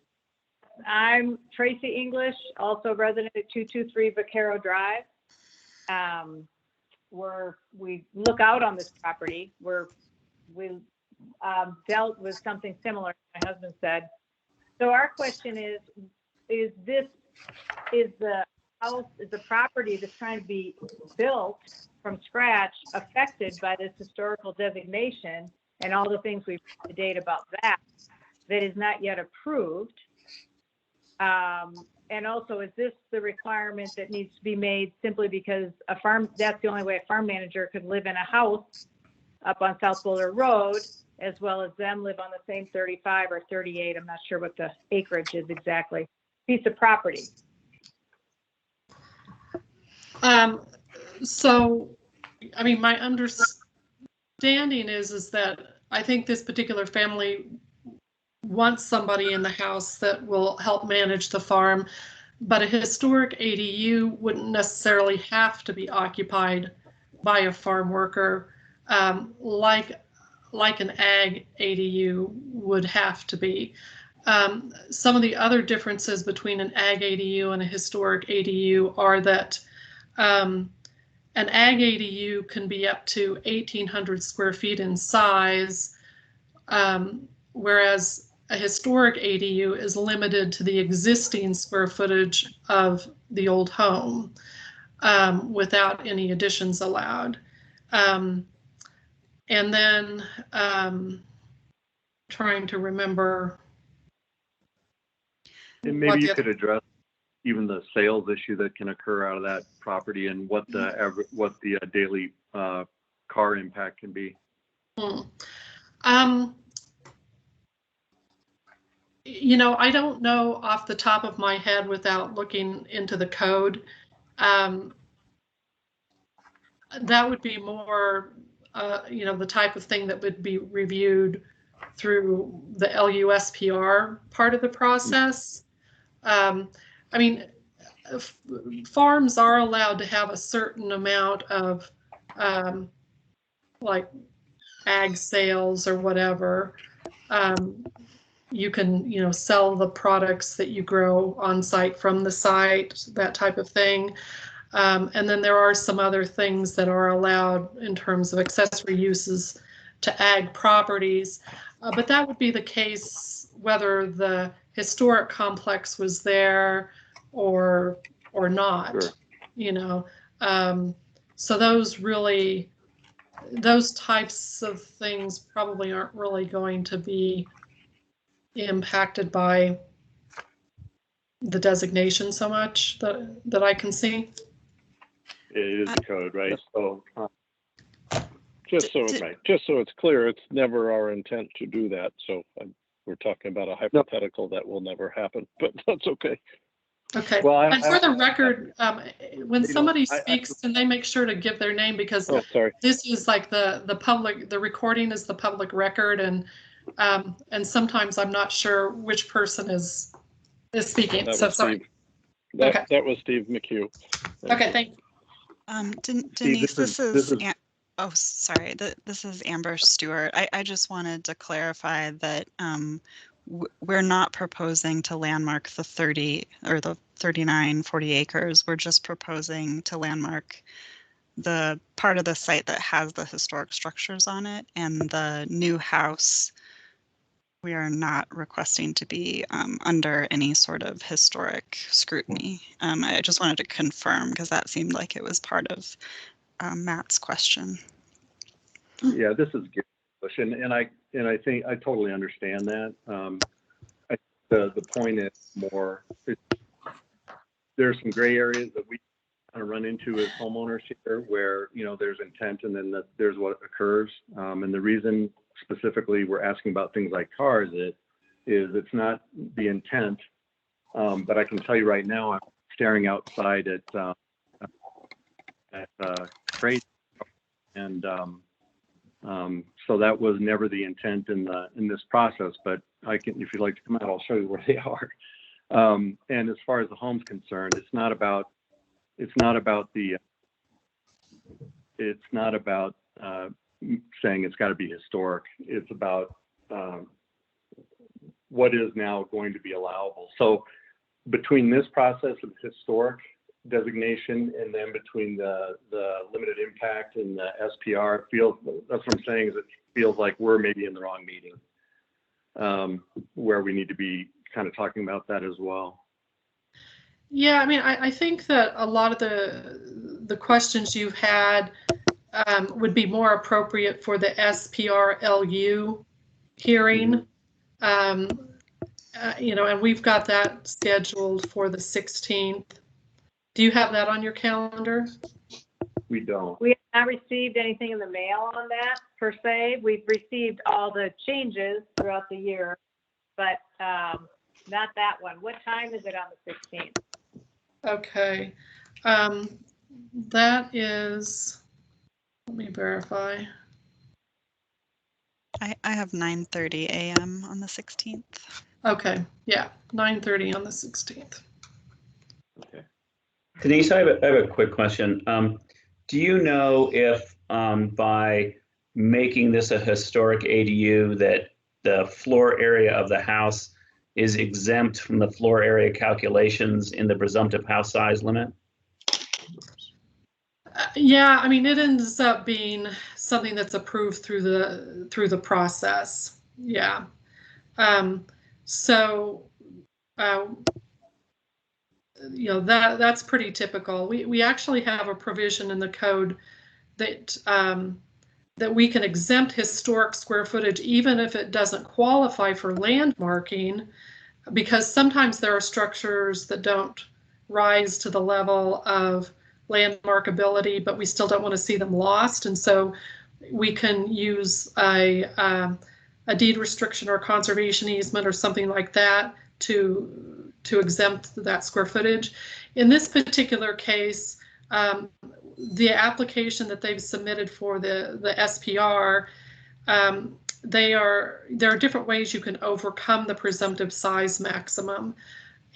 I'm Tracy English, also resident at 223 Vaquero Drive. We look out on this property. We dealt with something similar, my husband said. So our question is the property that's trying to be built from scratch affected by this historical designation and all the things we've heard to date about that is not yet approved? And also, is this the requirement that needs to be made simply because that's the only way a farm manager could live in a house up on South Boulder Road, as well as them live on the same 35 or 38, I'm not sure what the acreage is exactly, piece of property? So, I mean, my understanding is that I think this particular family wants somebody in the house that will help manage the farm, but a historic ADU wouldn't necessarily have to be occupied by a farm worker, like an ag ADU would have to be. Some of the other differences between an ag ADU and a historic ADU are that an ag ADU can be up to 1,800 square feet in size, whereas a historic ADU is limited to the existing square footage of the old home without any additions allowed. And then trying to remember. And maybe you could address even the sales issue that can occur out of that property and what the daily car impact can be. I don't know off the top of my head without looking into the code. That would be more, the type of thing that would be reviewed through the LUSPR part of the process. I mean, farms are allowed to have a certain amount of like ag sales or whatever. You can, you know, sell the products that you grow on site from the site, that type of thing. And then there are some other things that are allowed in terms of accessory uses to ag properties. But that would be the case whether the historic complex was there or not, Sure. you know. So those really, those types of things probably aren't really going to be impacted by the designation so much that I can see. It is the code, right? So just so it's clear, it's never our intent to do that. So we're talking about a hypothetical that will never happen, but that's okay. Okay. Well, and for the record, when somebody speaks, can they make sure to give their name, because this is like the public, the recording is the public record, and sometimes I'm not sure which person is speaking. That So was sorry. Steve. That was Steve McHugh. Okay, thank you. Denise, this is oh, sorry. This is Amber Stewart. I just wanted to clarify that we're not proposing to landmark the 30 or the 39, 40 acres. We're just proposing to landmark the part of the site that has the historic structures on it, and the new house we are not requesting to be under any sort of historic scrutiny. I just wanted to confirm, because that seemed like it was part of Matt's question. Yeah, this is Gary, and I think I totally understand that. The point is more, there's some gray areas that we kind of run into as homeowners here, where, you know, there's intent and then there's what occurs. And the reason specifically we're asking about things like cars it's not the intent, but I can tell you right now, I'm staring outside at freight, and so that was never the intent in this process. But I can, if you'd like to come out, I'll show you where they are. And as far as the home's concerned, it's not about saying it's got to be historic. It's about what is now going to be allowable. So between this process of historic designation and then between the limited impact and the SPR, that's what I'm saying, is it feels like we're maybe in the wrong meeting, where we need to be kind of talking about that as well. Yeah, I mean, I think that a lot of the questions you've had would be more appropriate for the SPRLU hearing. You know, and we've got that scheduled for the 16th. Do you have that on your calendar? We don't. We have not received anything in the mail on that per se. We've received all the changes throughout the year, but not that one. What time is it on the 16th? Okay. That is, let me verify. I have 9:30 a.m. on the 16th. Okay, yeah, 9:30 on the 16th. Okay. Denise, I have a quick question. Do you know if by making this a historic ADU that the floor area of the house is exempt from the floor area calculations in the presumptive house size limit? Yeah, I mean, it ends up being something that's approved through the process. Yeah. So, you know, that's pretty typical. We actually have a provision in the code that that we can exempt historic square footage even if it doesn't qualify for landmarking, because sometimes there are structures that don't rise to the level of landmarkability, but we still don't want to see them lost. And so we can use a deed restriction or conservation easement or something like that to exempt that square footage. In this particular case, the application that they've submitted for the SPR there are different ways you can overcome the presumptive size maximum.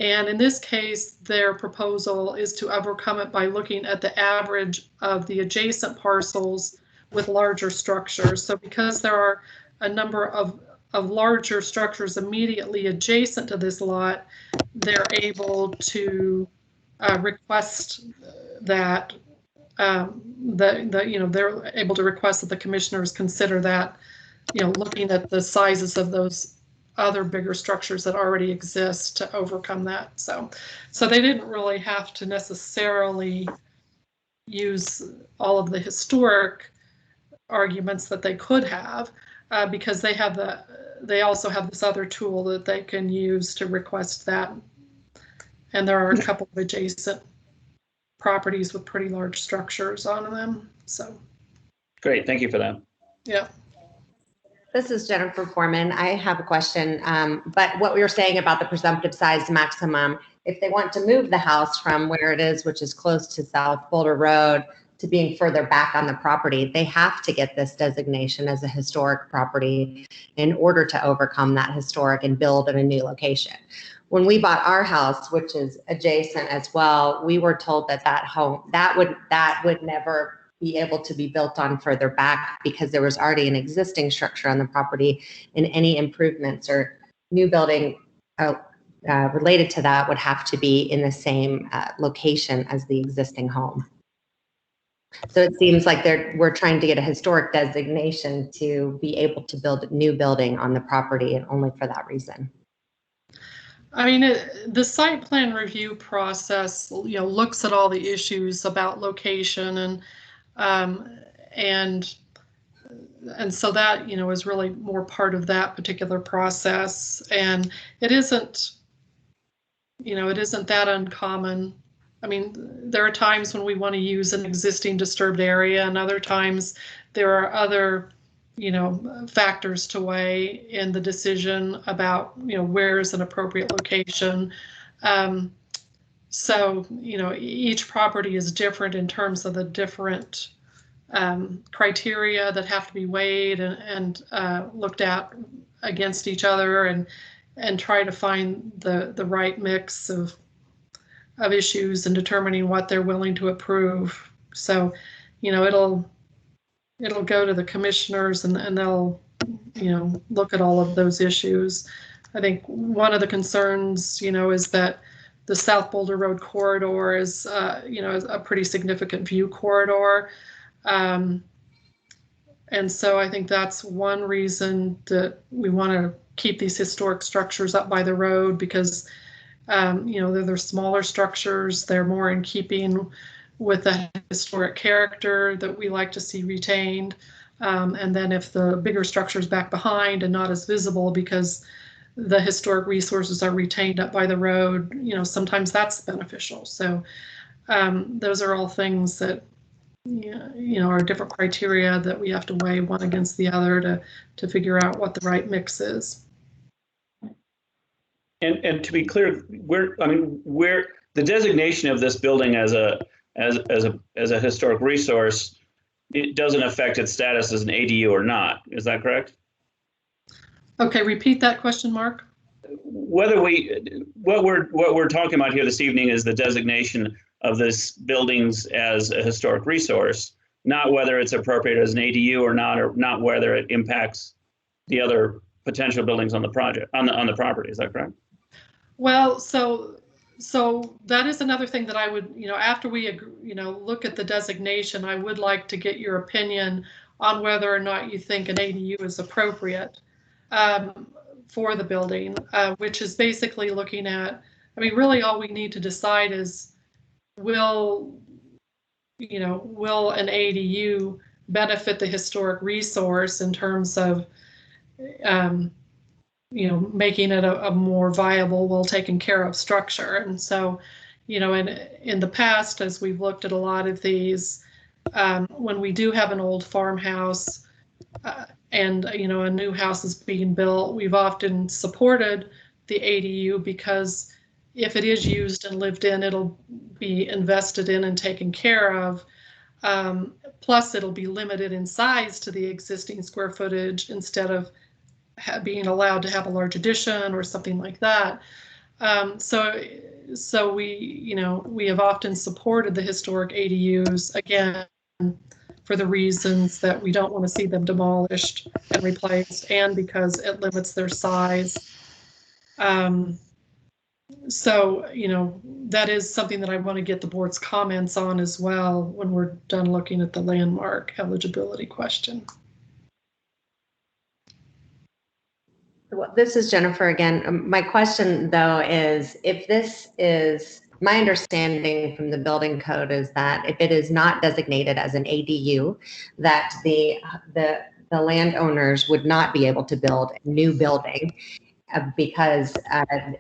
And in this case, their proposal is to overcome it by looking at the average of the adjacent parcels with larger structures. So because there are a number of larger structures immediately adjacent to this lot, they're able to request that they're able to request that the commissioners consider that, looking at the sizes of those other bigger structures that already exist to overcome that. So they didn't really have to necessarily use all of the historic arguments that they could have, because they also have this other tool that they can use to request that. And there are a couple of adjacent properties with pretty large structures on them. So great, thank you for that. Yeah. This is Jennifer Foreman. I have a question, but what we were saying about the presumptive size maximum, if they want to move the house from where it is, which is close to South Boulder Road, to being further back on the property, they have to get this designation as a historic property in order to overcome that historic and build in a new location. When we bought our house, which is adjacent as well, we were told that home, that would never be able to be built on further back because there was already an existing structure on the property, and any improvements or new building related to that would have to be in the same location as the existing home. So it seems like we're trying to get a historic designation to be able to build a new building on the property, and only for that reason. I mean, the site plan review process, looks at all the issues about location and so that, is really more part of that particular process. And it isn't that uncommon. I mean, there are times when we want to use an existing disturbed area, and other times there are other, factors to weigh in the decision about, where is an appropriate location. So, each property is different in terms of the different criteria that have to be weighed and looked at against each other, and try to find the right mix of issues and determining what they're willing to approve. So, it'll go to the commissioners, and they'll, look at all of those issues. I think one of the concerns, is that the South Boulder Road corridor is, a pretty significant view corridor. And so I think that's one reason that we want to keep these historic structures up by the road, because, they're smaller structures. They're more in keeping with the historic character that we like to see retained. And then if the bigger structure is back behind and not as visible because the historic resources are retained up by the road, sometimes that's beneficial. So those are all things that, are different criteria that we have to weigh one against the other to figure out what the right mix is. And to be clear, where the designation of this building as a historic resource, it doesn't affect its status as an ADU or not. Is that correct? Okay, repeat that question, Mark. What we're talking about here this evening is the designation of this buildings as a historic resource, not whether it's appropriate as an ADU or not whether it impacts the other potential buildings on the project on the property. Is that correct? Well, so that is another thing that I would, after we, look at the designation, I would like to get your opinion on whether or not you think an ADU is appropriate for the building, which is basically looking at, really all we need to decide is, will an ADU benefit the historic resource in terms of, making it a more viable, well taken care of structure. And so, in the past, as we've looked at a lot of these, when we do have an old farmhouse and, a new house is being built, we've often supported the ADU because if it is used and lived in, it'll be invested in and taken care of. Plus, it'll be limited in size to the existing square footage instead of being allowed to have a large addition or something like that. So we have often supported the historic ADUs, again, for the reasons that we don't want to see them demolished and replaced, and because it limits their size. So, that is something that I want to get the board's comments on as well when we're done looking at the landmark eligibility question. Well, this is Jennifer again. My question though is, if this is, my understanding from the building code is that if it is not designated as an ADU, that the landowners would not be able to build a new building because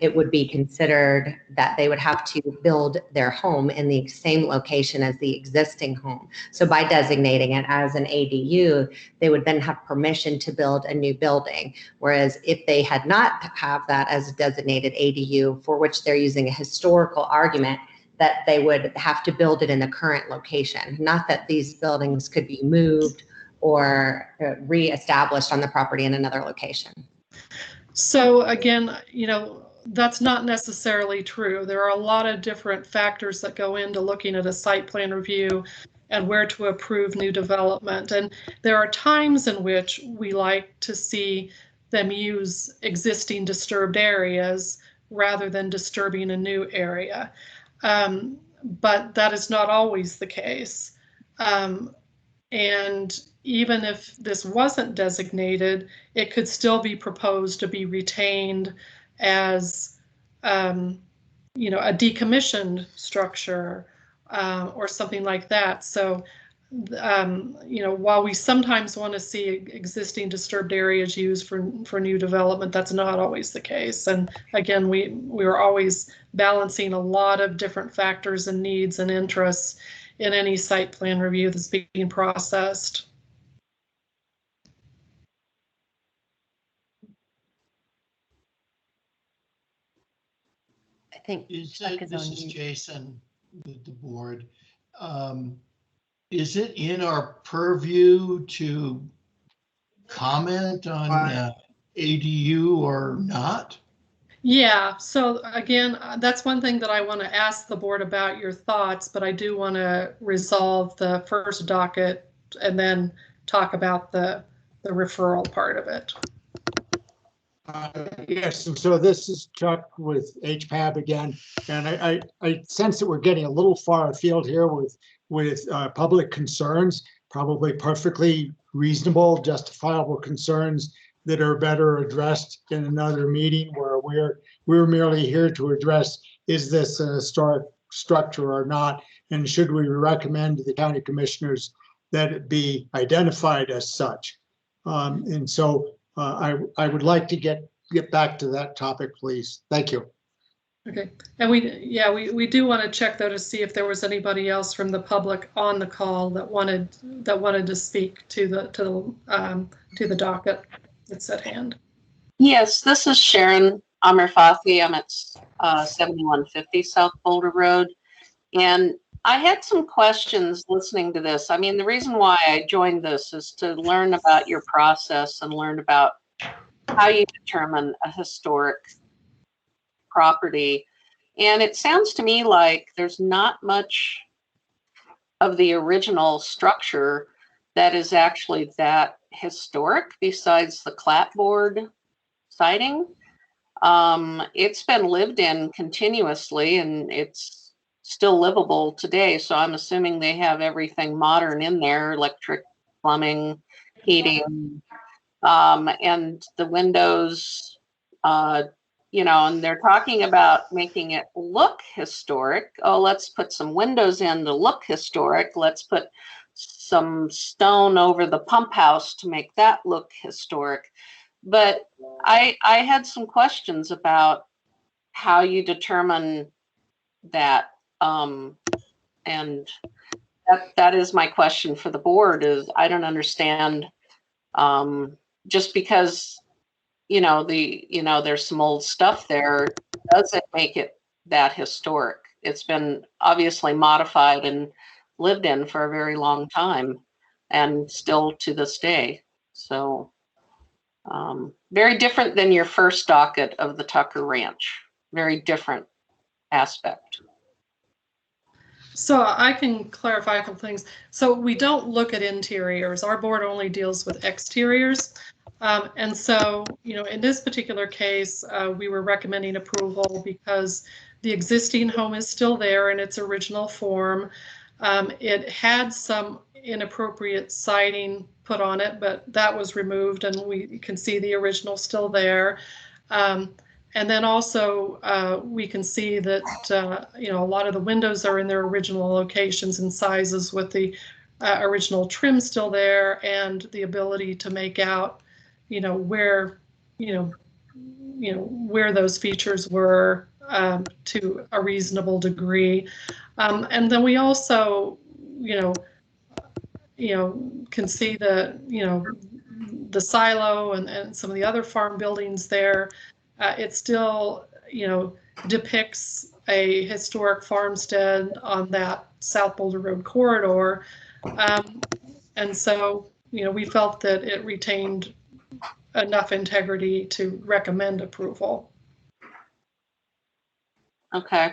it would be considered that they would have to build their home in the same location as the existing home. So by designating it as an ADU, they would then have permission to build a new building. Whereas if they had not have that as a designated ADU, for which they're using a historical argument, that they would have to build it in the current location. Not that these buildings could be moved or reestablished on the property in another location. So again, that's not necessarily true. There are a lot of different factors that go into looking at a site plan review and where to approve new development. And there are times in which we like to see them use existing disturbed areas rather than disturbing a new area. But that is not always the case. And even if this wasn't designated, it could still be proposed to be retained as, a decommissioned structure or something like that. So, while we sometimes want to see existing disturbed areas used for new development, that's not always the case. And again, we are always balancing a lot of different factors and needs and interests in any site plan review that's being processed. I think this is Jason, the board. Is it in our purview to comment on ADU or not? Yeah, so again, that's one thing that I want to ask the board about your thoughts, but I do want to resolve the first docket and then talk about the referral part of it. Yes, and so this is Chuck with HPAB again, and I sense that we're getting a little far afield here with public concerns, probably perfectly reasonable, justifiable concerns that are better addressed in another meeting where we're merely here to address, is this a historic structure or not, and should we recommend to the county commissioners that it be identified as such? And so I would like to get back to that topic, please. Thank you. Okay, and we do want to check though to see if there was anybody else from the public on the call that wanted to speak to the docket that's at hand. Yes, this is Sharon Amirfathi. I'm at 7150 South Boulder Road, and I had some questions listening to this. I mean, the reason why I joined this is to learn about your process and learn about how you determine a historic property. And it sounds to me like there's not much of the original structure that is actually that historic besides the clapboard siding. It's been lived in continuously and it's still livable today. So I'm assuming they have everything modern in there, electric, plumbing, heating, and the windows, and they're talking about making it look historic. Oh, let's put some windows in to look historic. Let's put some stone over the pump house to make that look historic. But I had some questions about how you determine that. And that is my question for the board, is I don't understand, just because there's some old stuff there, does it make it that historic? It's been obviously modified and lived in for a very long time and still to this day. So very different than your first docket of the Tucker Ranch. Very different aspect. So I can clarify a couple things. So we don't look at interiors. Our board only deals with exteriors. And so, you know, in this particular case, we were recommending approval because the existing home is still there in its original form. It had some inappropriate siding put on it, but that was removed and we can see the original still there. And then also we can see that, you know, a lot of the windows are in their original locations and sizes with the original trim still there and the ability to make out, you know, where, where those features were to a reasonable degree. And then we also, can see the, the silo and some of the other farm buildings there. It still, depicts a historic farmstead on that South Boulder Road corridor. And so, we felt that it retained enough integrity to recommend approval. Okay.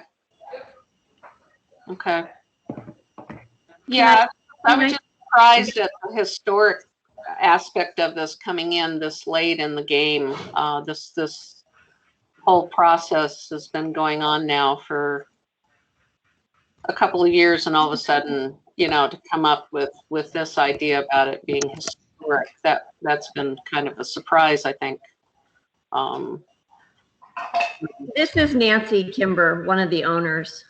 Okay. Yeah, I was just surprised at the historic aspect of this coming in this late in the game. This whole process has been going on now for a couple of years, and all of a sudden, to come up with this idea about it being historic, that's been kind of a surprise, I think. This is Nancy Kimber, one of the owners.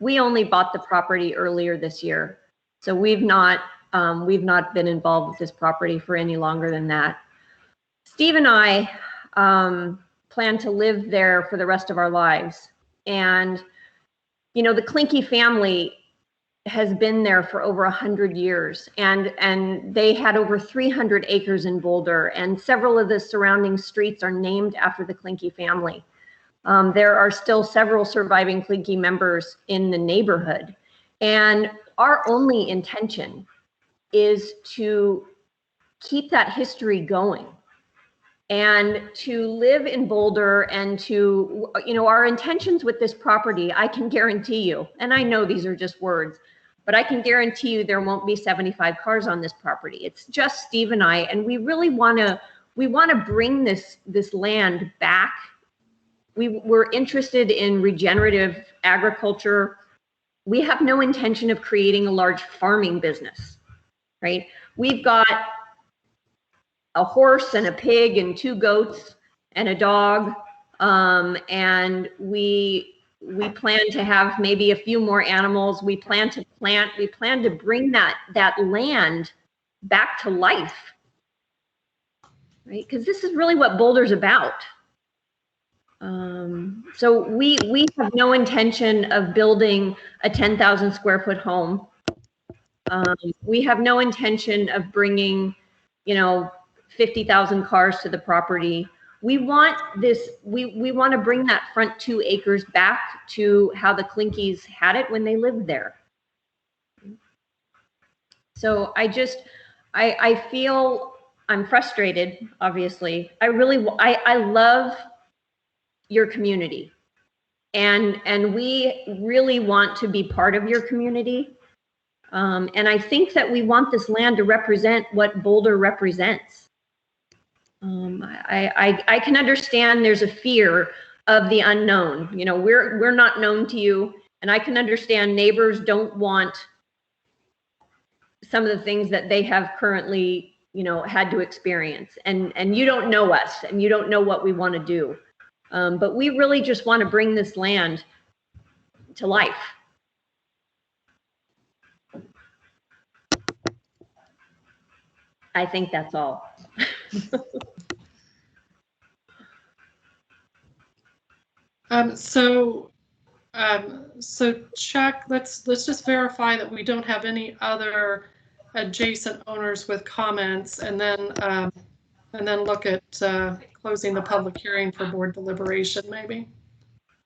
We only bought the property earlier this year, so we've not been involved with this property for any longer than that. Steve and I plan to live there for the rest of our lives, and the Clyncke family has been there for over 100 years, and they had over 300 acres in Boulder, and several of the surrounding streets are named after the Clyncke family. There are still several surviving Clyncke members in the neighborhood, and our only intention is to keep that history going and to live in Boulder, and to, our intentions with this property, I can guarantee you, and I know these are just words, but I can guarantee you there won't be 75 cars on this property. It's just Steve and I, and we really want to bring this land back. We're interested in regenerative agriculture. We have no intention of creating a large farming business, right? We've got a horse and a pig and 2 goats and a dog, and we plan to have maybe a few more animals. We plan to plant. We plan to bring that land back to life, right? Because this is really what Boulder's about. So we have no intention of building a 10,000 square foot home. We have no intention of bringing, 50,000 cars to the property. We want this, we want to bring that front 2 acres back to how the Clynkes had it when they lived there. So I feel I'm frustrated, obviously. I love your community, and we really want to be part of your community. And I think that we want this land to represent what Boulder represents. I can understand there's a fear of the unknown. We're not known to you, and I can understand neighbors don't want some of the things that they have currently, had to experience. And you don't know us, and you don't know what we want to do. But we really just want to bring this land to life. I think that's all. So Chuck, let's just verify that we don't have any other adjacent owners with comments, and then look at closing the public hearing for board deliberation, maybe.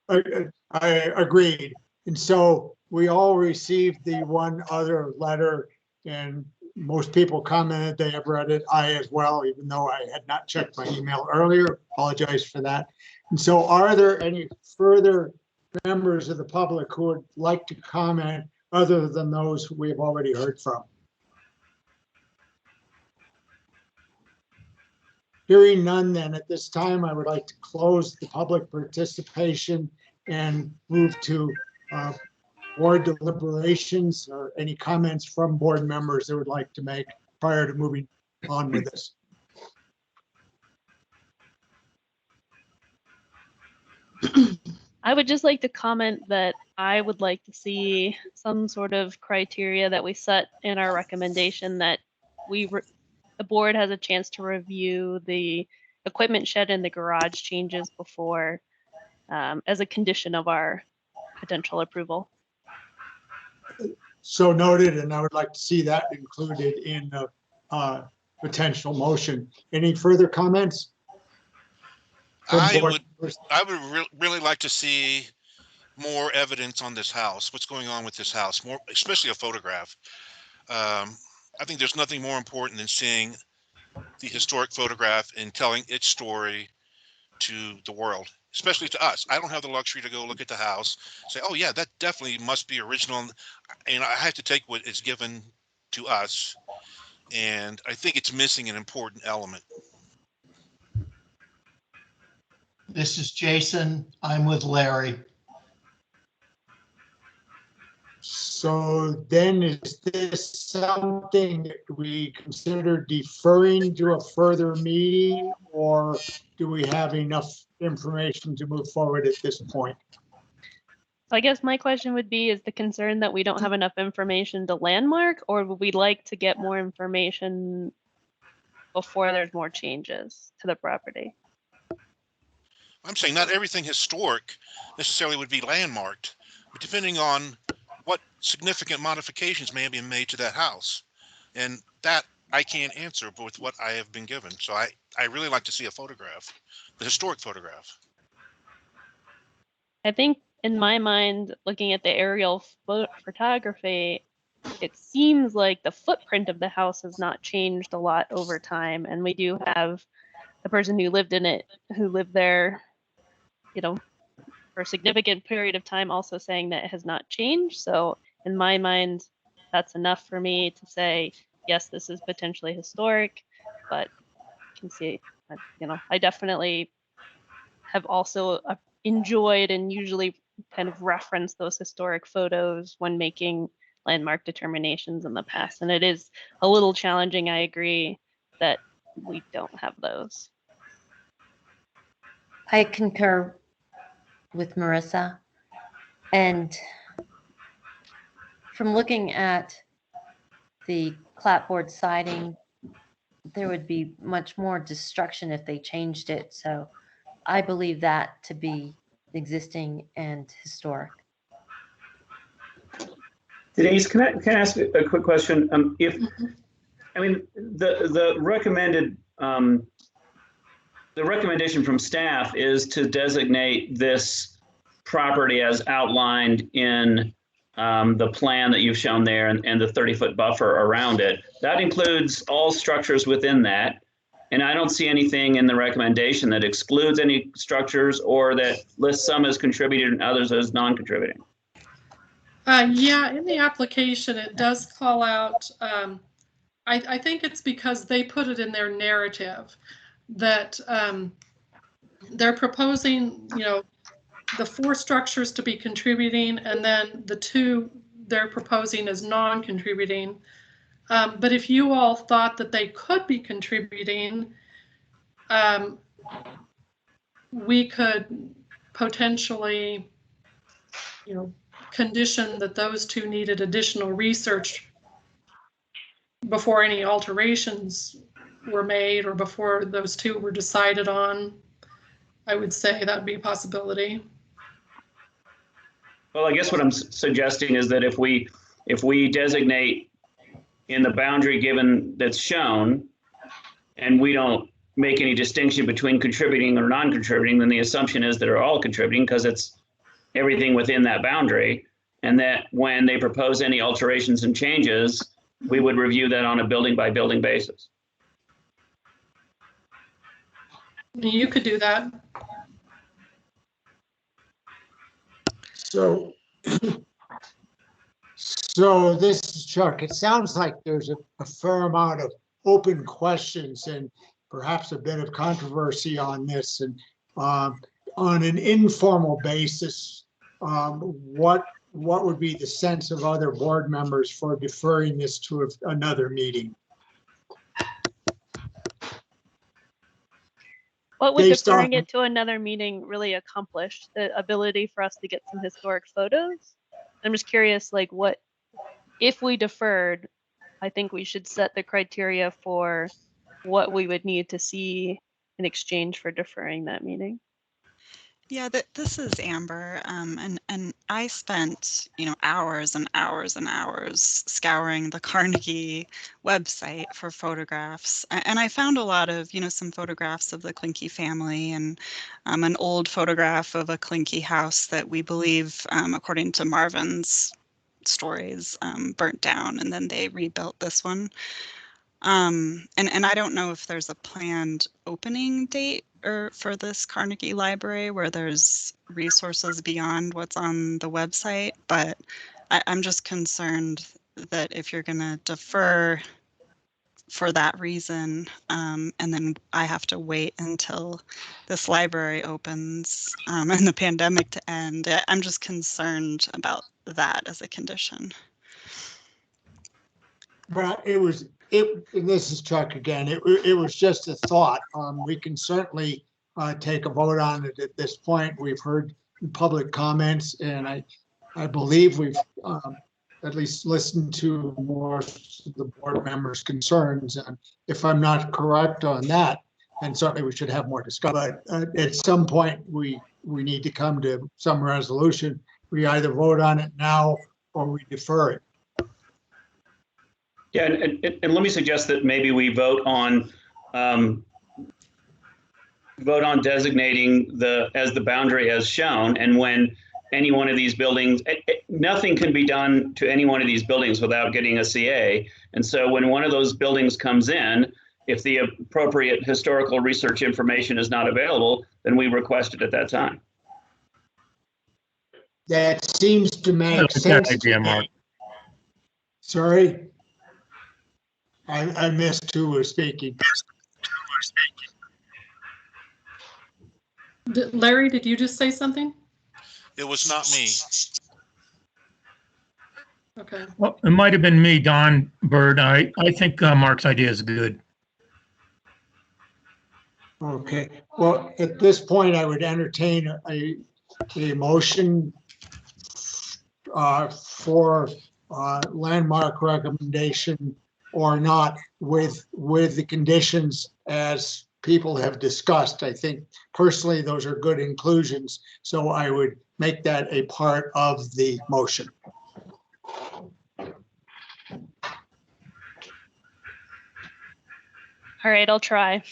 I agreed. And so we all received the one other letter, and most people commented they have read it. I as well, even though I had not checked my email earlier. Apologize for that. And so are there any further members of the public who would like to comment other than those we've already heard from? Hearing none, then at this time, I would like to close the public participation and move to board deliberations or any comments from board members that would like to make prior to moving on with this. I would just like to comment that I would like to see some sort of criteria that we set in our recommendation that the board has a chance to review the equipment shed and the garage changes before, as a condition of our potential approval. So noted, and I would like to see that included in the potential motion. Any further comments? I would really like to see more evidence on this house. What's going on with this house? More, especially a photograph. I think there's nothing more important than seeing the historic photograph and telling its story to the world, especially to us. I don't have the luxury to go look at the house, say, oh yeah, that definitely must be original. And I have to take what is given to us. And I think it's missing an important element. This is Jason. I'm with Larry. So then is this something that we consider deferring to a further meeting, or do we have enough information to move forward at this point? So I guess my question would be, is the concern that we don't have enough information to landmark, or would we like to get more information before there's more changes to the property? I'm saying not everything historic necessarily would be landmarked, but depending on what significant modifications may have been made to that house. And that I can't answer with what I have been given. So I really like to see a photograph, the historic photograph. I think in my mind, looking at the aerial photography, it seems like the footprint of the house has not changed a lot over time. And we do have the person who lived in it, who lived there, you know, for a significant period of time, also saying that it has not changed. So in my mind, that's enough for me to say, yes, this is potentially historic, but you can see, you know, I definitely have also enjoyed and usually kind of reference those historic photos when making landmark determinations in the past. And it is a little challenging, I agree, that we don't have those. I concur with Marissa. And from looking at the clapboard siding, there would be much more destruction if they changed it. So I believe that to be existing and historic. Denise, can I ask a quick question? I mean, the recommendation from staff is to designate this property as outlined in the plan that you've shown there and the 30-foot buffer around it. That includes all structures within that. And I don't see anything in the recommendation that excludes any structures or that lists some as contributed and others as non-contributing. Yeah, in the application, it does call out, I think it's because they put it in their narrative that they're proposing, you know, the 4 structures to be contributing, and then the 2 they're proposing as non-contributing. But if you all thought that they could be contributing, we could potentially, you know, condition that those 2 needed additional research before any alterations were made or before those 2 were decided on. I would say that'd be a possibility. Well, I guess what I'm suggesting is that if we designate in the boundary given that's shown, and we don't make any distinction between contributing or non-contributing, then the assumption is that they're all contributing because it's everything within that boundary. and that when they propose any alterations and changes, we would review that on a building by building basis. You could do that. So, so this is Chuck. It sounds like there's a fair amount of open questions and perhaps a bit of controversy on this. And on an informal basis, what would be the sense of other board members for deferring this to another meeting? What would Based deferring on- it to another meeting really accomplish? The ability for us to get some historic photos? I'm just curious, like what, if we deferred, I think we should set the criteria for what we would need to see in exchange for deferring that meeting. Yeah, this is Amber, and I spent, hours and hours and hours scouring the Carnegie website for photographs, and I found a lot of, some photographs of the Clyncke family, and an old photograph of a Clyncke house that we believe, according to Marvin's stories, burnt down, and then they rebuilt this one. And I don't know if there's a planned opening date for this Carnegie Library where there's resources beyond what's on the website, but I'm just concerned that if you're going to defer for that reason, and then I have to wait until this library opens and the pandemic to end, I'm just concerned about that as a condition. But and this is Chuck again, it was just a thought. We can certainly take a vote on it at this point. We've heard public comments, and I believe we've at least listened to more of the board members' concerns. And if I'm not correct on that, then certainly we should have more discussion. But at some point, we need to come to some resolution. We either vote on it now or we defer it. Yeah, and let me suggest that maybe we vote on designating as the boundary as shown, and when any one of these buildings, nothing can be done to any one of these buildings without getting a CA. And so when one of those buildings comes in, if the appropriate historical research information is not available, then we request it at that time. That seems to make sense. Idea, Mark. Sorry? I missed who was speaking. Larry, did you just say something? It was not me. Okay. Well, it might have been me, Don Bird. I think Mark's idea is good. Okay, well, at this point, I would entertain a motion for landmark recommendation or not with the conditions as people have discussed. I think personally, those are good inclusions. So I would make that a part of the motion. All right, I'll try.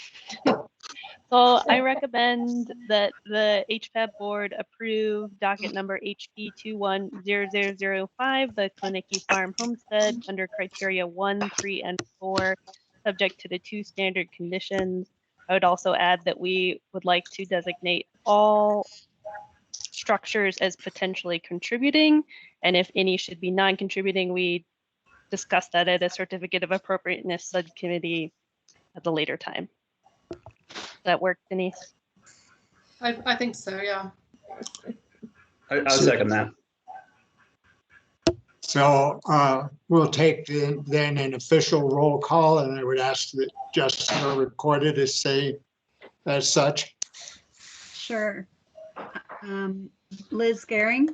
So I recommend that the HPAB board approve docket number HP 210005, the Clyncke Farm Homestead under criteria 1, 3, and 4, subject to the 2 standard conditions. I would also add that we would like to designate all structures as potentially contributing, and if any should be non-contributing, we discuss that at a certificate of appropriateness subcommittee at a later time. That work, Denise? I think so, yeah. I'll second that. So we'll take then an official roll call, and I would ask that Jessica record it as such. Sure. Liz Gehring,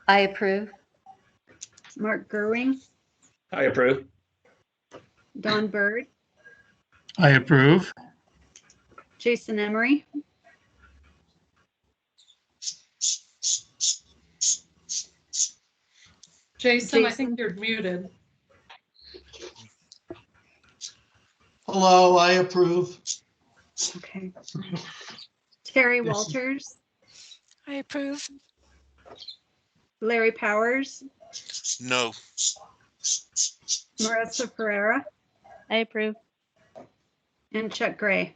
I approve. Mark Gerwing, I approve. Don Bird, I approve. Jason Emery, Jason, I think you're muted. Hello, I approve. okay. Terry Walters, I approve. Larry Powers, No. Marissa Pereira, I approve. and Chuck Gray.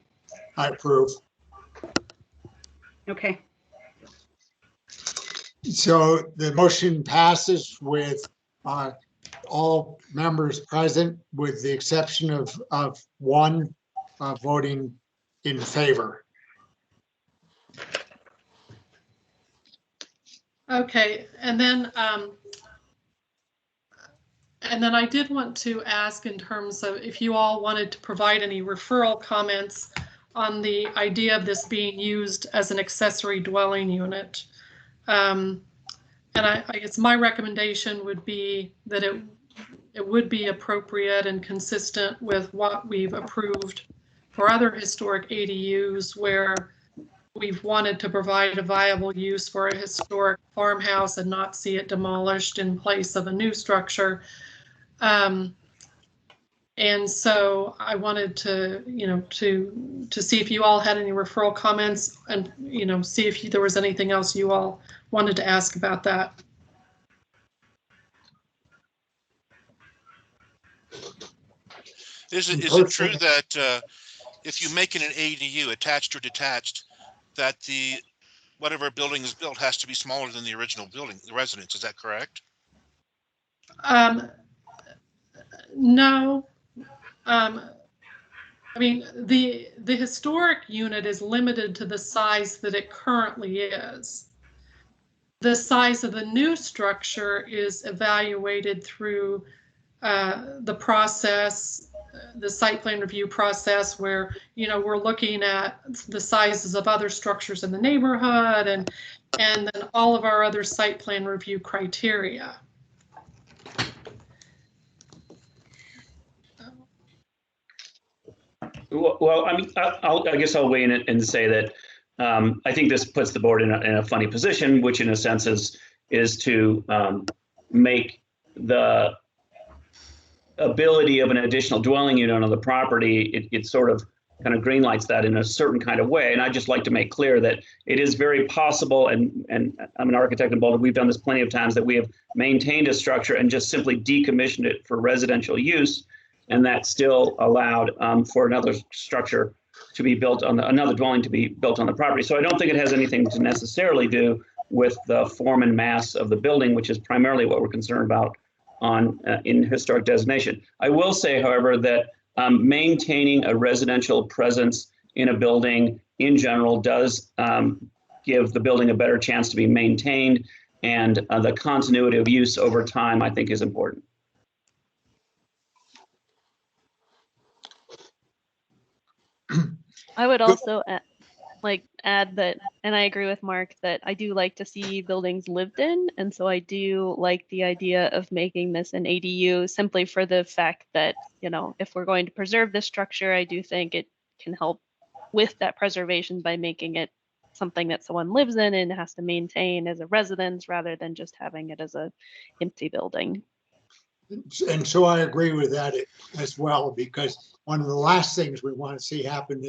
I approve. Okay. So the motion passes with all members present, with the exception of one voting in favor. Okay, and then I did want to ask in terms of if you all wanted to provide any referral comments on the idea of this being used as an accessory dwelling unit. And I guess my recommendation would be that it would be appropriate and consistent with what we've approved for other historic ADUs where we've wanted to provide a viable use for a historic farmhouse and not see it demolished in place of a new structure. And so I wanted to, to see if you all had any referral comments and, see if there was anything else you all wanted to ask about that. Is it true that if you make it an ADU, attached or detached, that whatever building is built has to be smaller than the original building, the residence? Is that correct? No. I mean, the historic unit is limited to the size that it currently is. The size of the new structure is evaluated through the process, the site plan review process, where we're looking at the sizes of other structures in the neighborhood and then all of our other site plan review criteria. Well, I mean, I guess I'll weigh in and say that I think this puts the board in a funny position, which in a sense is to make the ability of an additional dwelling unit on the property, it sort of kind of greenlights that in a certain kind of way. And I'd just like to make clear that it is very possible, and I'm an architect in Boulder, we've done this plenty of times, that we have maintained a structure and just simply decommissioned it for residential use, and that still allowed for another structure to be built on another dwelling to be built on the property. So I don't think it has anything to necessarily do with the form and mass of the building, which is primarily what we're concerned about in historic designation. I will say, however, that maintaining a residential presence in a building in general does give the building a better chance to be maintained, and the continuity of use over time, I think, is important. I would also add that, and I agree with Mark, that I do like to see buildings lived in, and so I do like the idea of making this an ADU simply for the fact that, if we're going to preserve this structure, I do think it can help with that preservation by making it something that someone lives in and has to maintain as a residence rather than just having it as a empty building. And so I agree with that as well, because one of the last things we want to see happen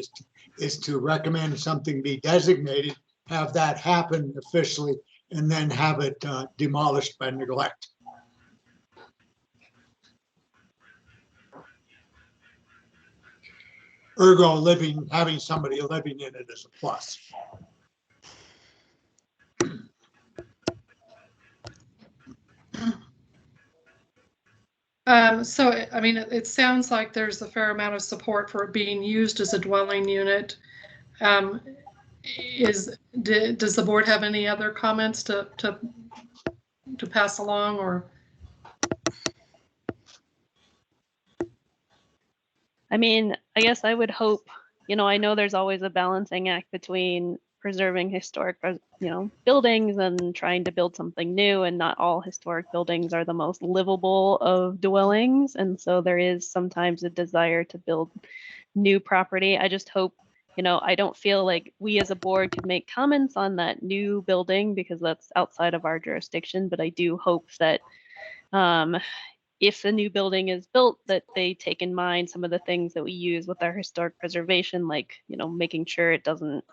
is to recommend something be designated, have that happen officially, and then have it demolished by neglect. Ergo, having somebody living in it is a plus. So, I mean, it sounds like there's a fair amount of support for it being used as a dwelling unit. Does the board have any other comments to pass along, or? I mean, I guess I would hope, I know there's always a balancing act between preserving historic, buildings and trying to build something new, and not all historic buildings are the most livable of dwellings. And so there is sometimes a desire to build new property. I just hope, I don't feel like we as a board could make comments on that new building because that's outside of our jurisdiction. But I do hope that if a new building is built, that they take in mind some of the things that we use with our historic preservation, like, making sure it doesn't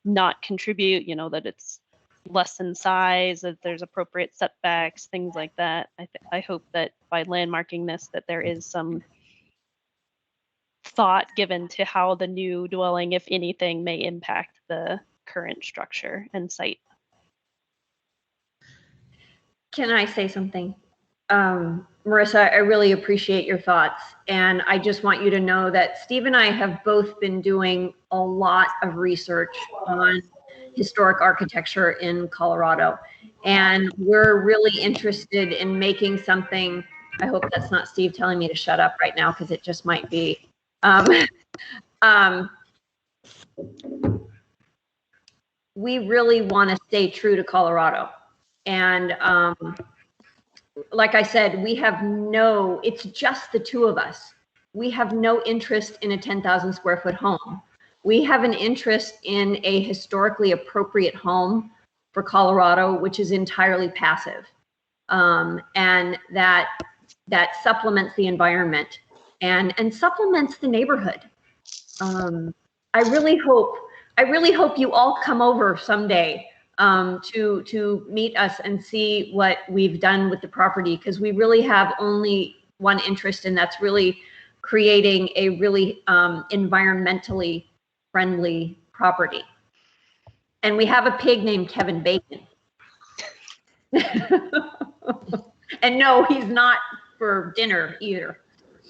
not contribute, that it's lessen size, if there's appropriate setbacks, things like that. I hope that by landmarking this, that there is some thought given to how the new dwelling, if anything, may impact the current structure and site. Can I say something? Marissa, I really appreciate your thoughts. And I just want you to know that Steve and I have both been doing a lot of research on historic architecture in Colorado. And we're really interested in making something. I hope that's not Steve telling me to shut up right now, because it just might be. We really want to stay true to Colorado. And like I said, it's just the two of us. We have no interest in a 10,000 square foot home. We have an interest in a historically appropriate home for Colorado, which is entirely passive. And that supplements the environment and supplements the neighborhood. I really hope you all come over someday to meet us and see what we've done with the property, because we really have only one interest, and that's really creating a really environmentally friendly property. And we have a pig named Kevin Bacon. And no, he's not for dinner either.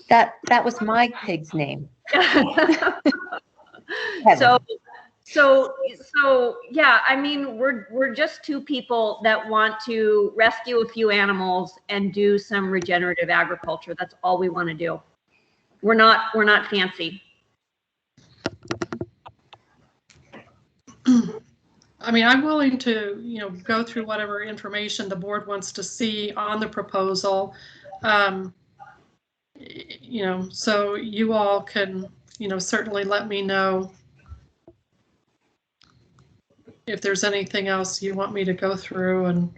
That was my pig's name. So yeah, I mean, we're just two people that want to rescue a few animals and do some regenerative agriculture. That's all we want to do. We're not fancy. I mean, I'm willing to, go through whatever information the board wants to see on the proposal. So you all can, certainly let me know if there's anything else you want me to go through,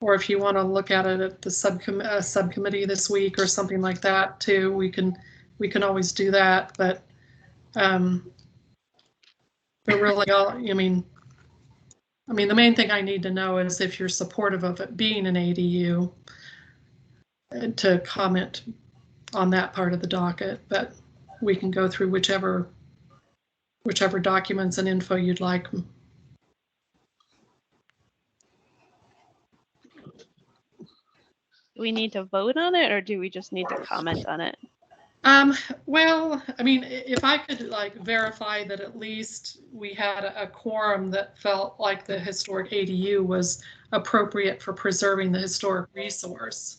or if you want to look at it at the subcommittee this week or something like that too. We can always do that, but really all, I mean, the main thing I need to know is if you're supportive of it being an ADU, to comment on that part of the docket, but we can go through whichever documents and info you'd like. Do we need to vote on it, or do we just need to comment on it? Well, I mean, if I could verify that at least we had a quorum that felt like the historic ADU was appropriate for preserving the historic resource,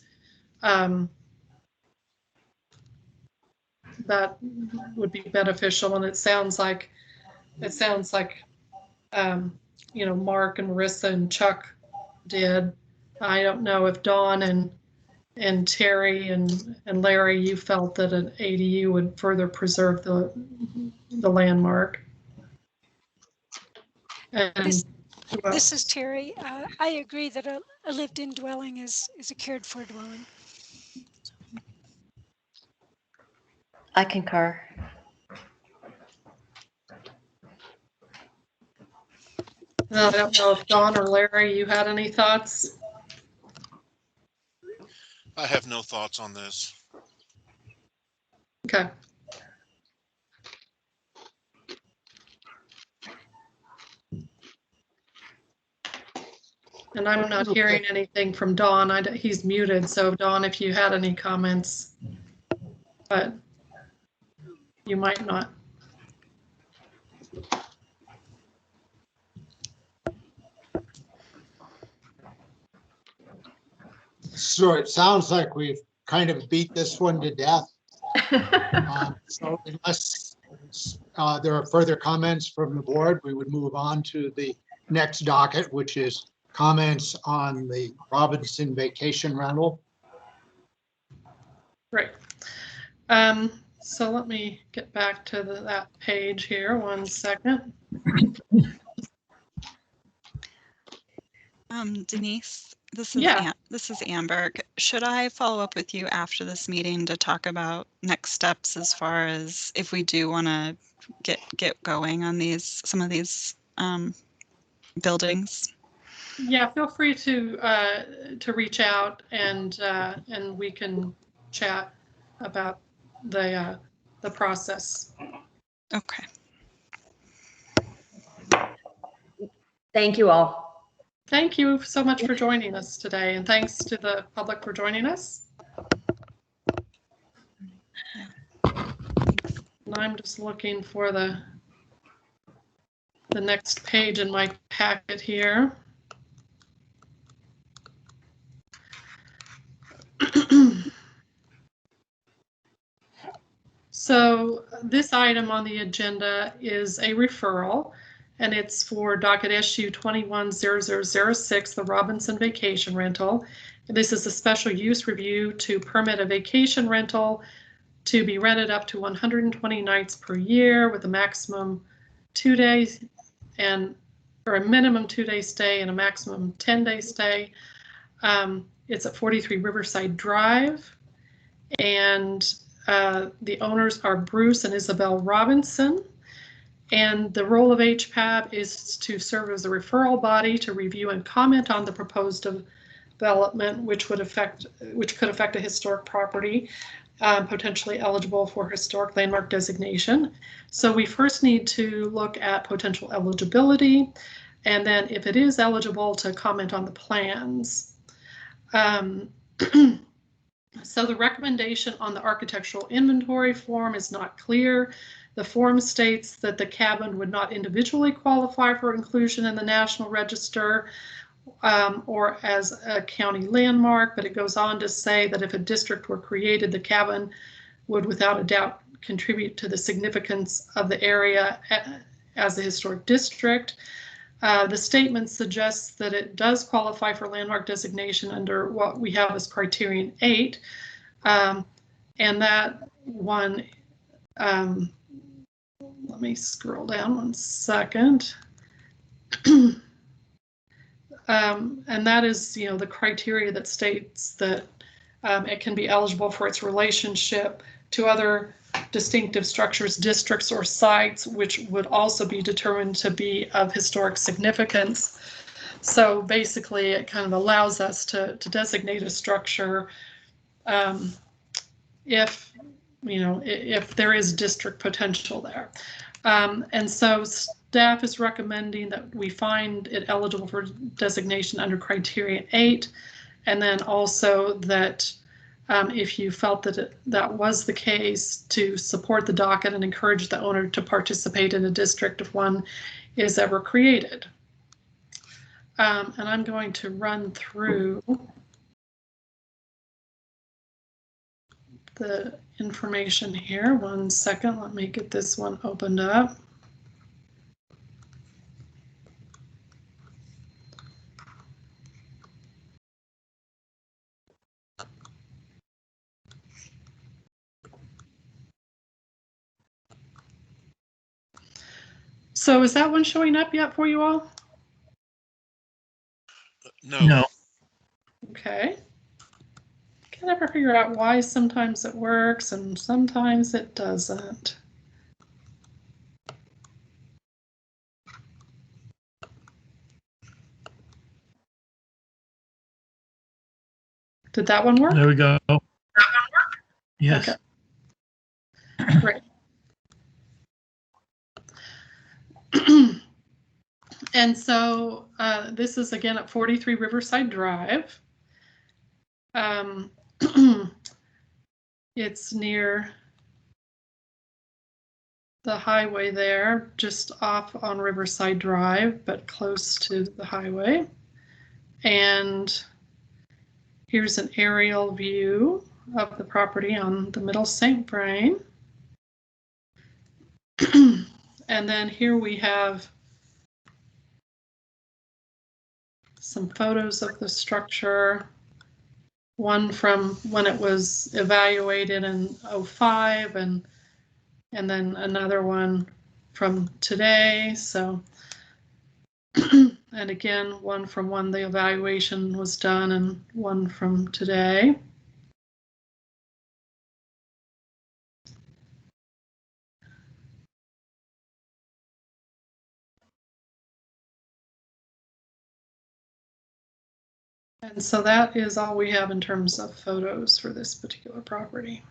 that would be beneficial. And it sounds like Mark and Marissa and Chuck did. I don't know if Dawn and Terry and Larry, you felt that an ADU would further preserve the landmark. And this is Terry. I agree that a lived-in dwelling is a cared-for dwelling. I concur. I don't know if Dawn or Larry, you had any thoughts? I have no thoughts on this. Okay. And I'm not hearing anything from Dawn. He's muted. So Dawn, if you had any comments, but you might not. So it sounds like we've kind of beat this one to death. So unless there are further comments from the board, we would move on to the next docket, which is comments on the Robinson vacation rental. Great. So let me get back to that page here. 1 second. Denise, this is this is Amber. Should I follow up with you after this meeting to talk about next steps as far as if we do want to get going on some of these buildings? Yeah, feel free to reach out and we can chat about the process. Okay. Thank you all. Thank you so much for joining us today, and thanks to the public for joining us. And I'm just looking for the next page in my packet here. So this item on the agenda is a referral, and it's for docket SU 210006, the Robinson Vacation Rental. This is a special use review to permit a vacation rental to be rented up to 120 nights per year with a maximum 2 days or a minimum 2-day stay and a maximum 10-day stay. It's at 43 Riverside Drive, and the owners are Bruce and Isabel Robinson. And the role of HPAB is to serve as a referral body to review and comment on the proposed development, which could affect a historic property, potentially eligible for historic landmark designation. So we first need to look at potential eligibility, and then if it is eligible, to comment on the plans. So the recommendation on the architectural inventory form is not clear. The form states that the cabin would not individually qualify for inclusion in the National Register or as a county landmark, but it goes on to say that if a district were created, the cabin would without a doubt contribute to the significance of the area as a historic district. The statement suggests that it does qualify for landmark designation under what we have as criterion 8. And that one, let me scroll down one second. And that is, the criteria that states that it can be eligible for its relationship to other distinctive structures, districts, or sites, which would also be determined to be of historic significance. So basically, it kind of allows us to designate a structure if there is district potential there. And so staff is recommending that we find it eligible for designation under criterion 8, and then also that if you felt that that was the case, to support the docket and encourage the owner to participate in a district if one is ever created. And I'm going to run through the information here. One second, let me get this one opened up. So is that one showing up yet for you all? No. Okay. Can never figure out why sometimes it works and sometimes it doesn't. Did that one work? There we go. Yes. Okay. Great. And so this is again at 43 Riverside Drive. It's near the highway there, just off on Riverside Drive, but close to the highway. And here's an aerial view of the property on the Middle St. Vrain. And then here we have some photos of the structure. One from when it was evaluated in 2005, and then another one from today. So, and again, one from when the evaluation was done and one from today. And so that is all we have in terms of photos for this particular property.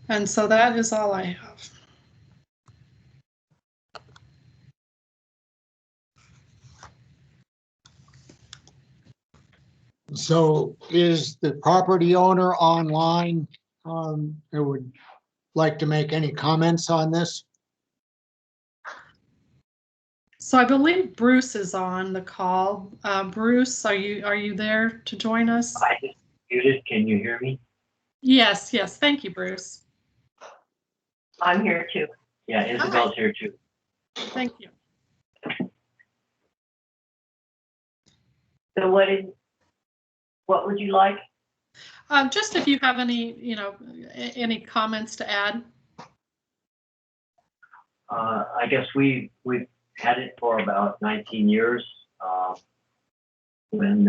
And so that is all I have. So is the property owner online? Who would like to make any comments on this? So I believe Bruce is on the call. Bruce, are you there to join us? I just muted. Can you hear me? Yes, yes. Thank you, Bruce. I'm here too. Yeah, Isabel's here too. Thank you. So what would you like? Just if you have any, any comments to add. I guess we've had it for about 19 years. When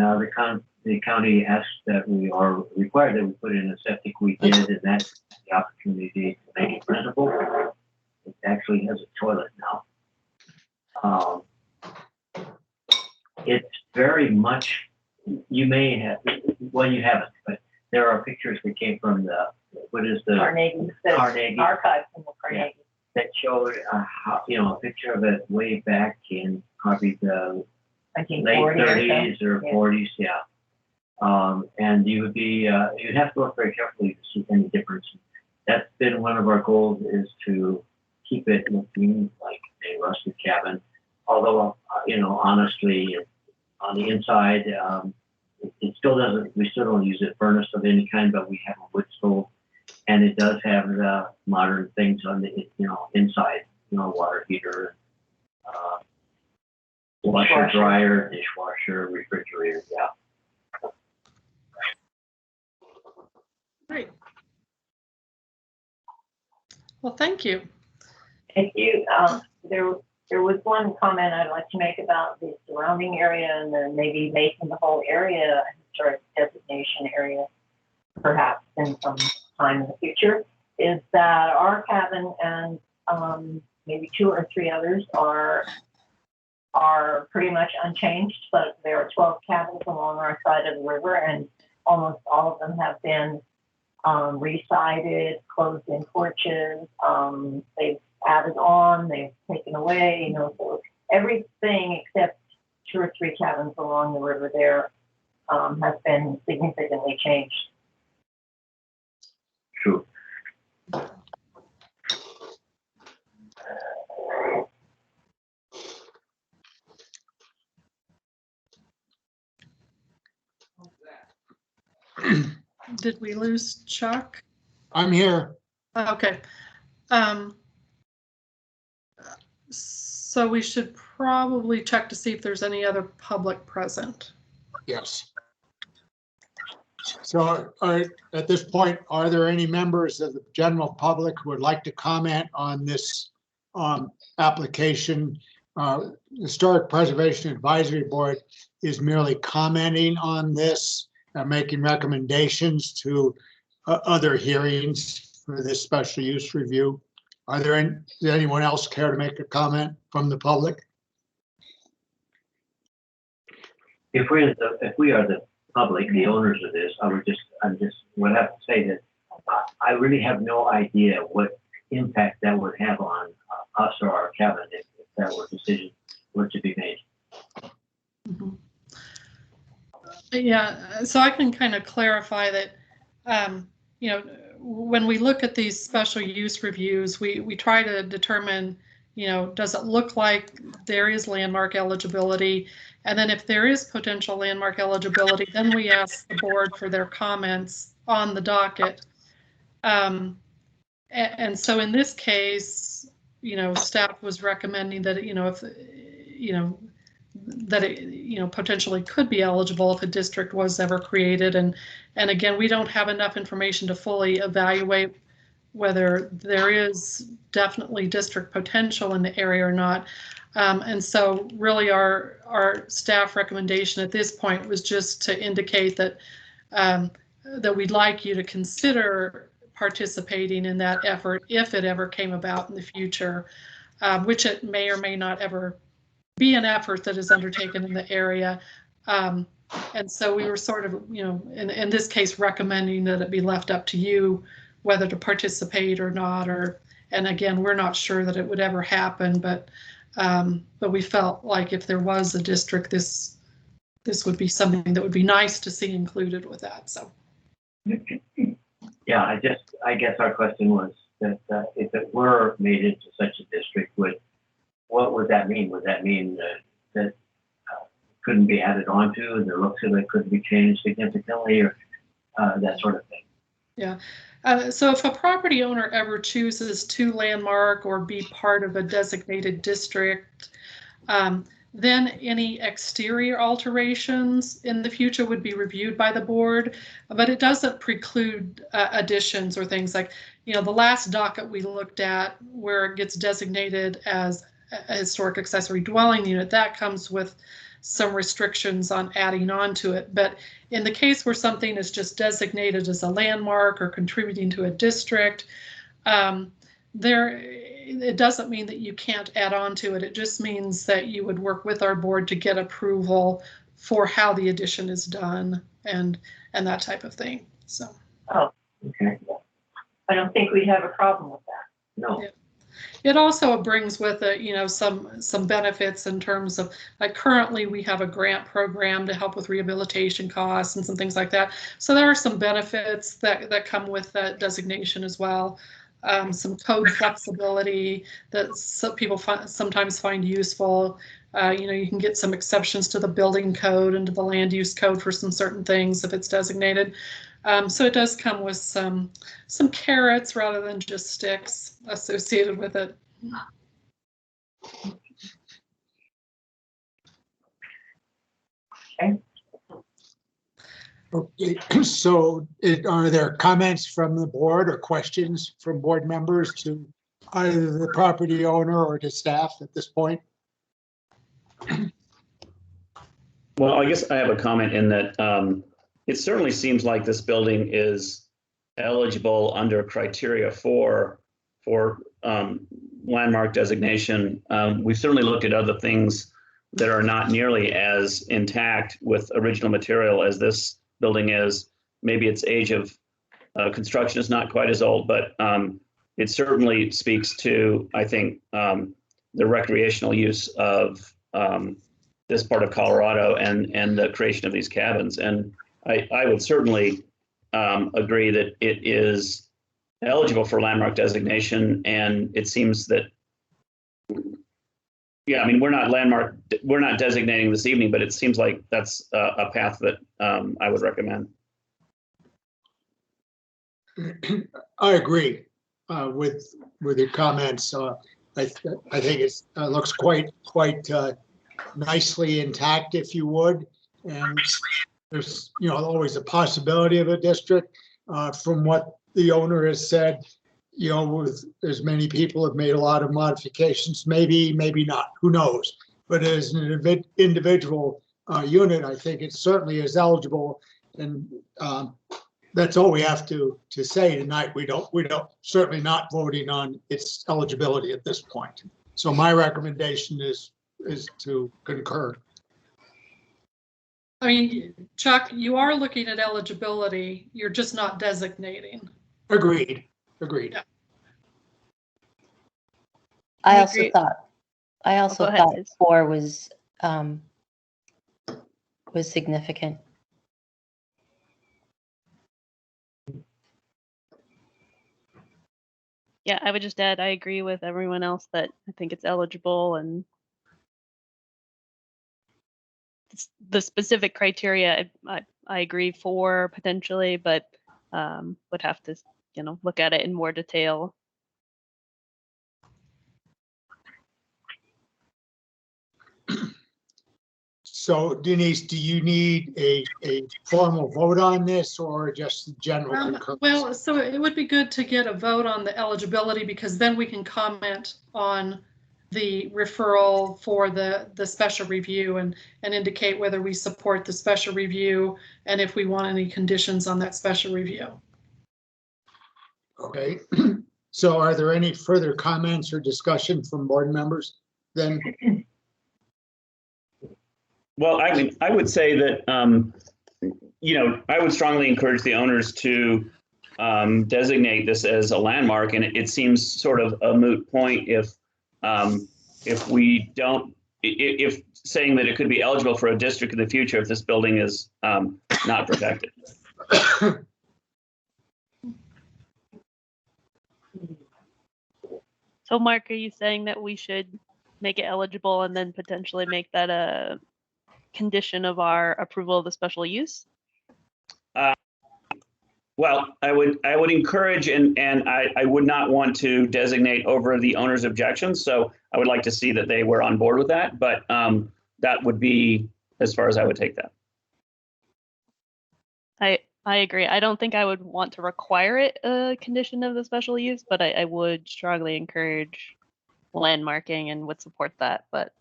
the county asked that we are required that we put in a septic, we did, and that's the opportunity to make it rentable. It actually has a toilet now. It's very much, you may have, well, you haven't, but there are pictures that came from what is the Carnegie archive from the Carnegie. That showed how, a picture of it way back in probably the late 30s or 40s, yeah. And you would be, you'd have to look very carefully to see any difference. That's been one of our goals, is to keep it looking like a rustic cabin. Although, honestly, on the inside, it still doesn't, we still don't use a furnace of any kind, but we have a wood stove. And it does have the modern things on the, inside, water heater, washer, dryer, dishwasher, refrigerator, yeah. Great. Well, thank you. Thank you. There was one comment I'd like to make about the surrounding area and then maybe making the whole area a historic designation area, perhaps in some time in the future, is that our cabin and maybe 2 or 3 others are pretty much unchanged, but there are 12 cabins along our side of the river, and almost all of them have been re-sided, closed in porches, they've added on, they've taken away, so everything except 2 or 3 cabins along the river there has been significantly changed. True. Did we lose Chuck? I'm here. Okay. So we should probably check to see if there's any other public present. Yes. So at this point, are there any members of the general public who would like to comment on this application? Historic Preservation Advisory Board is merely commenting on this, making recommendations to other hearings for this special use review. Does anyone else care to make a comment from the public? If we are the public, the owners of this, I would have to say that I really have no idea what impact that would have on us or our cabin if that were decision were to be made. Mm-hmm. Yeah, so I can kind of clarify that, when we look at these special use reviews, we try to determine, does it look like there is landmark eligibility? And then if there is potential landmark eligibility, then we ask the board for their comments on the docket. And so in this case, staff was recommending that, that it, potentially could be eligible if a district was ever created. And again, we don't have enough information to fully evaluate whether there is definitely district potential in the area or not. And so really our staff recommendation at this point was just to indicate that that we'd like you to consider participating in that effort if it ever came about in the future, which it may or may not ever be an effort that is undertaken in the area. And so we were sort of, you know, in this case, recommending that it be left up to you whether to participate or not. And again, we're not sure that it would ever happen, but we felt like if there was a district, this would be something that would be nice to see included with that. So. Yeah, I guess our question was that if it were made into such a district, what would that mean? Would that mean that couldn't be added onto, and the looks of it couldn't be changed significantly, or that sort of thing? Yeah. So if a property owner ever chooses to landmark or be part of a designated district, then any exterior alterations in the future would be reviewed by the board, but it doesn't preclude additions or things like, you know, the last docket we looked at where it gets designated as a historic accessory dwelling unit, that comes with some restrictions on adding on to it. But in the case where something is just designated as a landmark or contributing to a district, it doesn't mean that you can't add on to it. It just means that you would work with our board to get approval for how the addition is done and that type of thing. So. Oh, okay. I don't think we'd have a problem with that. No. Yeah. It also brings with it, you know, some benefits in terms of, like, currently we have a grant program to help with rehabilitation costs and some things like that. So there are some benefits that come with that designation as well. Some code flexibility that some people sometimes find useful. You know, you can get some exceptions to the building code and to the land use code for some certain things if it's designated. So it does come with some carrots rather than just sticks associated with it. Okay, so are there comments from the board or questions from board members to either the property owner or to staff at this point? Well, I guess I have a comment in that it certainly seems like this building is eligible under criteria for landmark designation. We've certainly looked at other things that are not nearly as intact with original material as this building is. Maybe its age of construction is not quite as old, but it certainly speaks to, I think, the recreational use of this part of Colorado and the creation of these cabins. And I would certainly agree that it is eligible for landmark designation, and it seems that, yeah, I mean, we're not designating this evening, but it seems like that's a path that I would recommend. I agree with your comments. I think it looks quite nicely intact, if you would, and there's, you know, always a possibility of a district. From what the owner has said, you know, with as many people have made a lot of modifications, maybe not, who knows? But as an individual unit, I think it certainly is eligible, and that's all we have to say tonight. We don't certainly not voting on its eligibility at this point. So my recommendation is to concur. I mean, Chuck, you are looking at eligibility. You're just not designating. Agreed. Yeah. I also thought 4 was significant. Yeah, I would just add, I agree with everyone else that I think it's eligible, and the specific criteria, I agree for potentially, but would have to, you know, look at it in more detail. So Denise, do you need a formal vote on this or just general concurrence? Well, so it would be good to get a vote on the eligibility, because then we can comment on the referral for the special review and indicate whether we support the special review and if we want any conditions on that special review. Okay. So are there any further comments or discussion from board members then? Well, I mean, I would say that, I would strongly encourage the owners to designate this as a landmark, and it seems sort of a moot point if we don't, if saying that it could be eligible for a district in the future if this building is not protected. So Mark, are you saying that we should make it eligible and then potentially make that a condition of our approval of the special use? Well, I would encourage and I would not want to designate over the owner's objections. So I would like to see that they were on board with that, but that would be as far as I would take that. I agree. I don't think I would want to require it a condition of the special use, but I would strongly encourage landmarking and would support that. But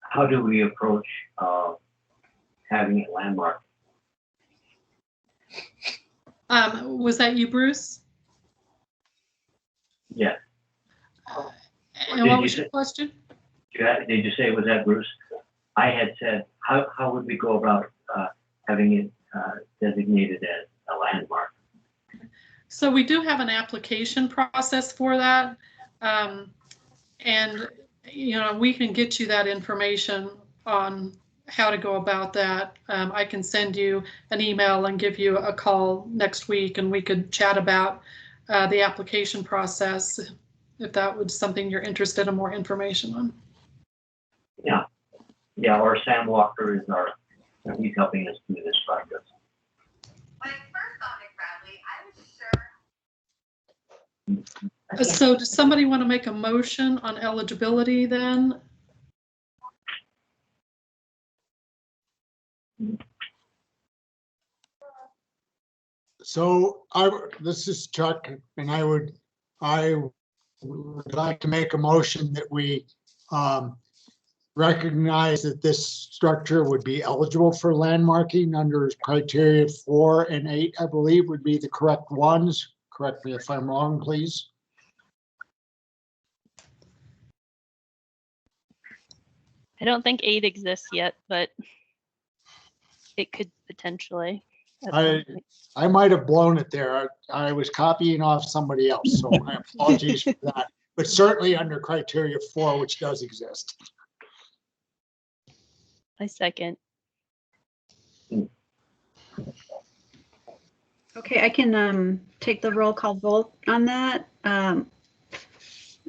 how do we approach having it landmarked? Was that you, Bruce? Yeah. And what was your question? Did you say, was that Bruce? I had said, how would we go about having it designated as a landmark? So we do have an application process for that. And, we can get you that information on how to go about that. I can send you an email and give you a call next week, and we could chat about the application process if that was something you're interested in more information on. Yeah, or Sam Walker he's helping us through this process. When I first saw Nick Bradley, I was sure. So does somebody want to make a motion on eligibility then? So this is Chuck, and I would like to make a motion that we recognize that this structure would be eligible for landmarking under criteria 4 and 8, I believe would be the correct ones. Correct me if I'm wrong, please. I don't think 8 exists yet, but it could potentially. I might have blown it there. I was copying off somebody else, so my apologies for that. But certainly under criteria 4, which does exist. I second. Okay, I can take the roll call vote on that.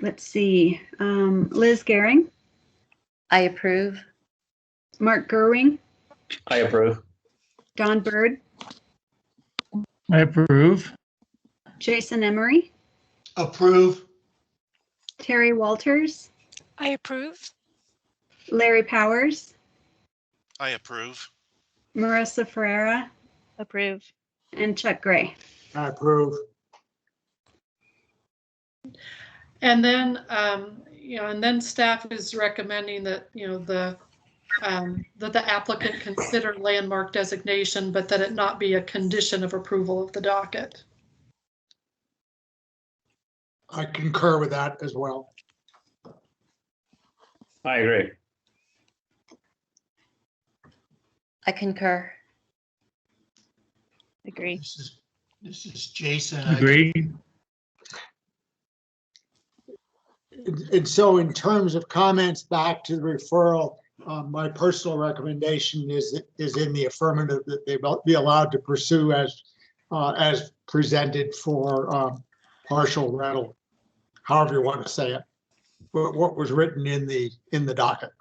Let's see. Liz Gehring. I approve. Mark Gerwing. I approve. Don Bird. I approve. Jason Emery. Approve. Terry Walters. I approve. Larry Powers. I approve. Marissa Ferreira. Approve. And Chuck Gray. I approve. And then, and then staff is recommending that, that the applicant consider landmark designation, but that it not be a condition of approval of the docket. I concur with that as well. I agree. I concur. Agree. This is Jason. Agree. And so in terms of comments back to the referral, my personal recommendation is in the affirmative that they be allowed to pursue as presented for partial rental, however you want to say it, but what was written in the docket.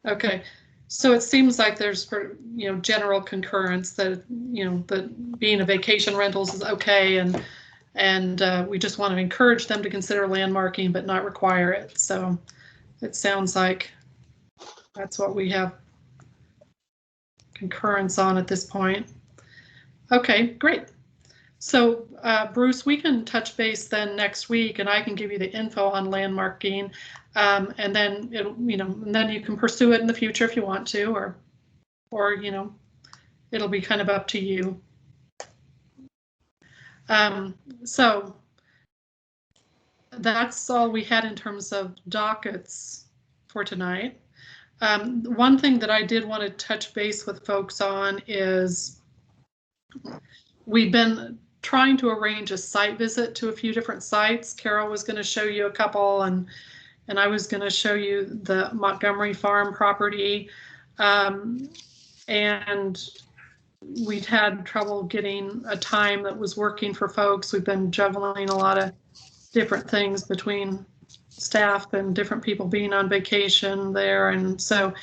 Okay, so it seems like there's general concurrence that that being a vacation rentals is okay, and we just want to encourage them to consider landmarking but not require it. So it sounds like that's what we have concurrence on at this point. Okay, great. So Bruce, we can touch base then next week, and I can give you the info on landmarking, and then and then you can pursue it in the future if you want to, or it'll be kind of up to you. So that's all we had in terms of dockets for tonight. One thing that I did want to touch base with folks on is we've been trying to arrange a site visit to a few different sites. Carol was going to show you a couple, and I was going to show you the Montgomery Farm property. And we'd had trouble getting a time that was working for folks. We've been juggling a lot of different things between staff and different people being on vacation there. And so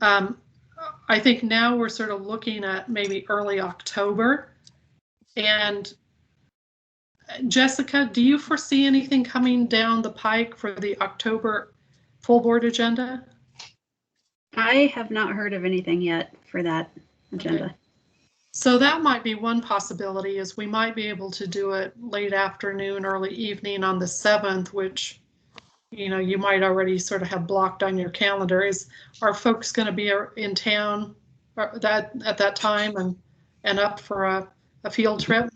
I think now we're sort of looking at maybe early October. And Jessica, do you foresee anything coming down the pike for the October full board agenda? I have not heard of anything yet for that agenda. Okay. So that might be one possibility, is we might be able to do it late afternoon, early evening on the 7th, which, you might already sort of have blocked on your calendar. Are folks going to be in town at that time and up for a field trip?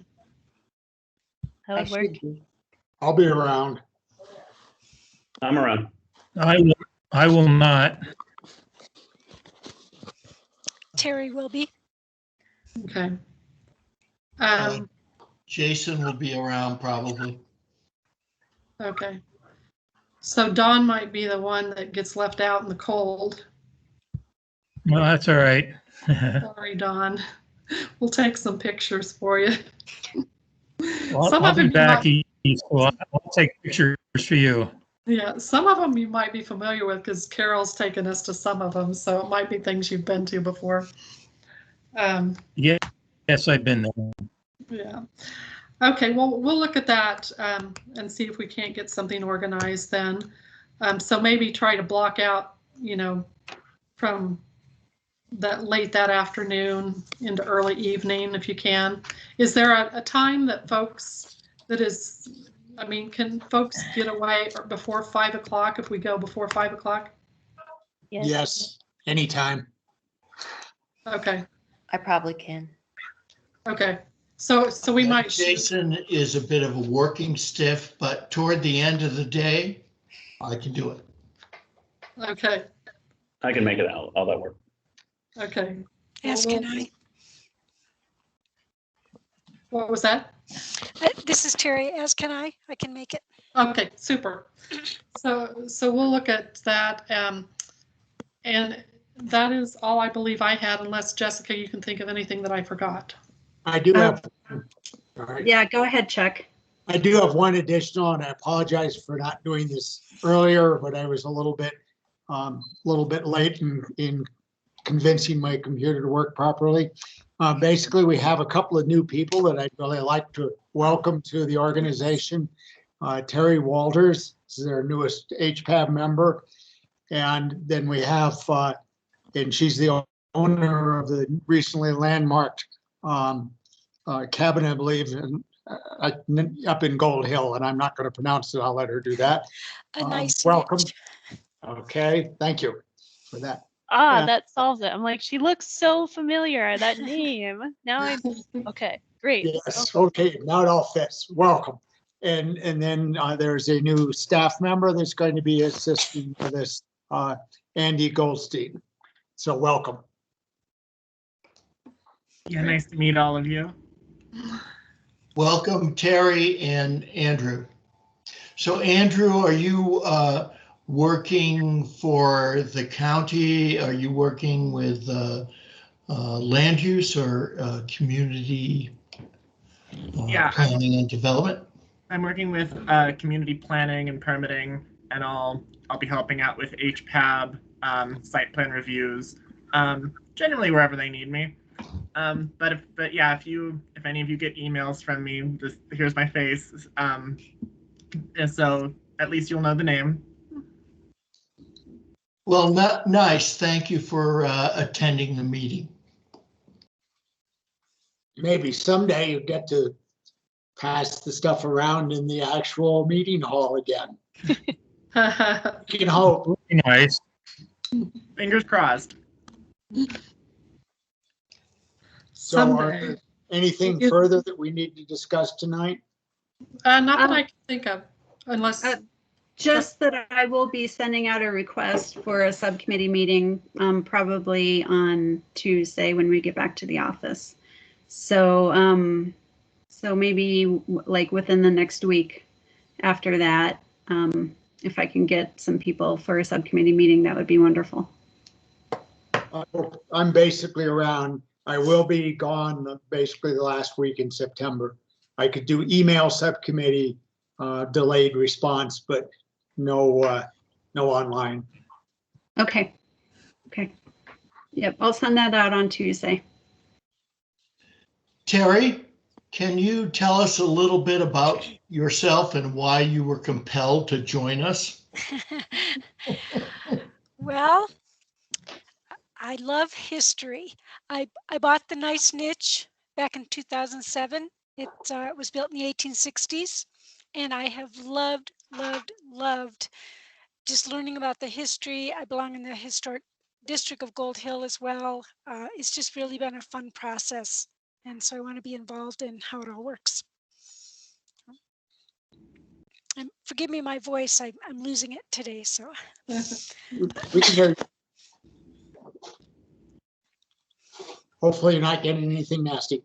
That would work. I'll be around. I'm around. I will not. Terry will be. Okay. Jason will be around probably. Okay. So Dawn might be the one that gets left out in the cold. Well, that's all right. Sorry, Dawn. We'll take some pictures for you. Well, Some I'll of be them back east, so I'll take pictures for you. Yeah, some of them you might be familiar with because Carol's taken us to some of them, so it might be things you've been to before. Yeah, yes, I've been there. Yeah. Okay, well, we'll look at that and see if we can't get something organized then. So maybe try to block out, from late that afternoon into early evening if you can. Is there a time that can folks get away before 5 o'clock if we go before 5 o'clock? Yes, anytime. Okay. I probably can. Okay. So we might. Jason is a bit of a working stiff, but toward the end of the day, I can do it. Okay. I can make it out. All that work. Okay. As can I. What was that? This is Terry. As can I. I can make it. Okay, super. So we'll look at that. And that is all I believe I had, unless Jessica, you can think of anything that I forgot. I do have. All right. Yeah, go ahead, Chuck. I do have one additional, and I apologize for not doing this earlier, but I was a little bit late in convincing my computer to work properly. Basically, we have a couple of new people that I'd really like to welcome to the organization. Terry Walters is their newest HPAB member. And then we have, and she's the owner of the recently landmarked cabin, I believe, up in Gold Hill, and I'm not going to pronounce it. I'll let her do that. Welcome. Okay, thank you for that. That solves it. I'm like, she looks so familiar, that name. Now okay, great. Yes, okay, now it all fits. Welcome. And then there's a new staff member that's going to be assisting with this, Andy Goldstein. So welcome. Yeah, nice to meet all of you. Welcome, Terry and Andrew. So Andrew, are you working for the county? Are you working with land use or community planning and development? I'm working with community planning and permitting, and I'll be helping out with HPAB, site plan reviews, generally wherever they need me. But if any of you get emails from me, here's my face, and so at least you'll know the name. Well, nice. Thank you for attending the meeting. maybe someday you get to pass the stuff around in the actual meeting hall again. You can hope. Nice. Fingers crossed. So are there anything further that we need to discuss tonight? Not that I can think of, unless. Just that I will be sending out a request for a subcommittee meeting, probably on Tuesday when we get back to the office. So, so maybe like within the next week after that, if I can get some people for a subcommittee meeting, that would be wonderful. I'm basically around. I will be gone basically the last week in September. I could do email subcommittee delayed response, but no online. Okay. Okay. Yep, I'll send that out on Tuesday. Terry, can you tell us a little bit about yourself and why you were compelled to join us? Well, I love history. I bought the nice niche back in 2007. It was built in the 1860s, and I have loved just learning about the history. I belong in the historic district of Gold Hill as well. It's just really been a fun process, and so I want to be involved in how it all works. And forgive me my voice, I'm losing it today, so. We can hear you. Hopefully you're not getting anything nasty.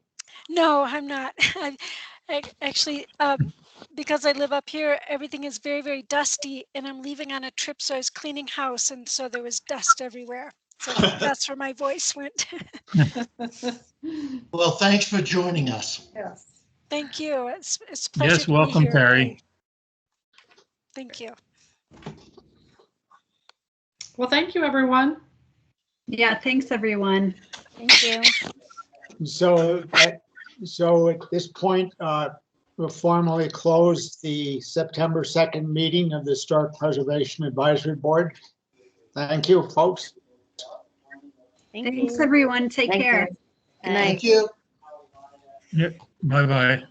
No, I'm not. Actually, because I live up here, everything is very, very dusty, and I'm leaving on a trip, so I was cleaning house, and so there was dust everywhere. So that's where my voice went. Well, thanks for joining us. Yes. Thank you. It's a pleasure Yes, to welcome, be here. Terry. Thank you. Well, thank you, everyone. Yeah, thanks, everyone. Thank you. So at this point, we'll formally close the September 2nd meeting of the Historic Preservation Advisory Board. Thank you, folks. Thanks, everyone. Take care. Good night. Thank you. Yep. Bye-bye.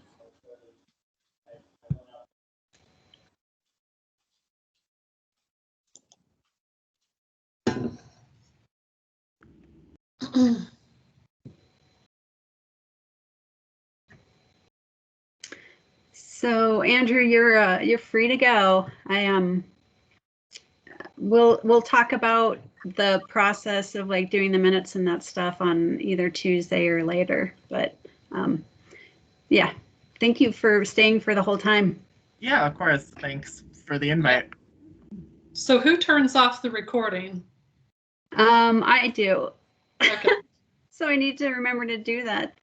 So Andrew, you're free to go. We'll talk about the process of like doing the minutes and that stuff on either Tuesday or later. But yeah, thank you for staying for the whole time. Yeah, of course. Thanks for the invite. So who turns off the recording? I do. Okay. So I need to remember to do that.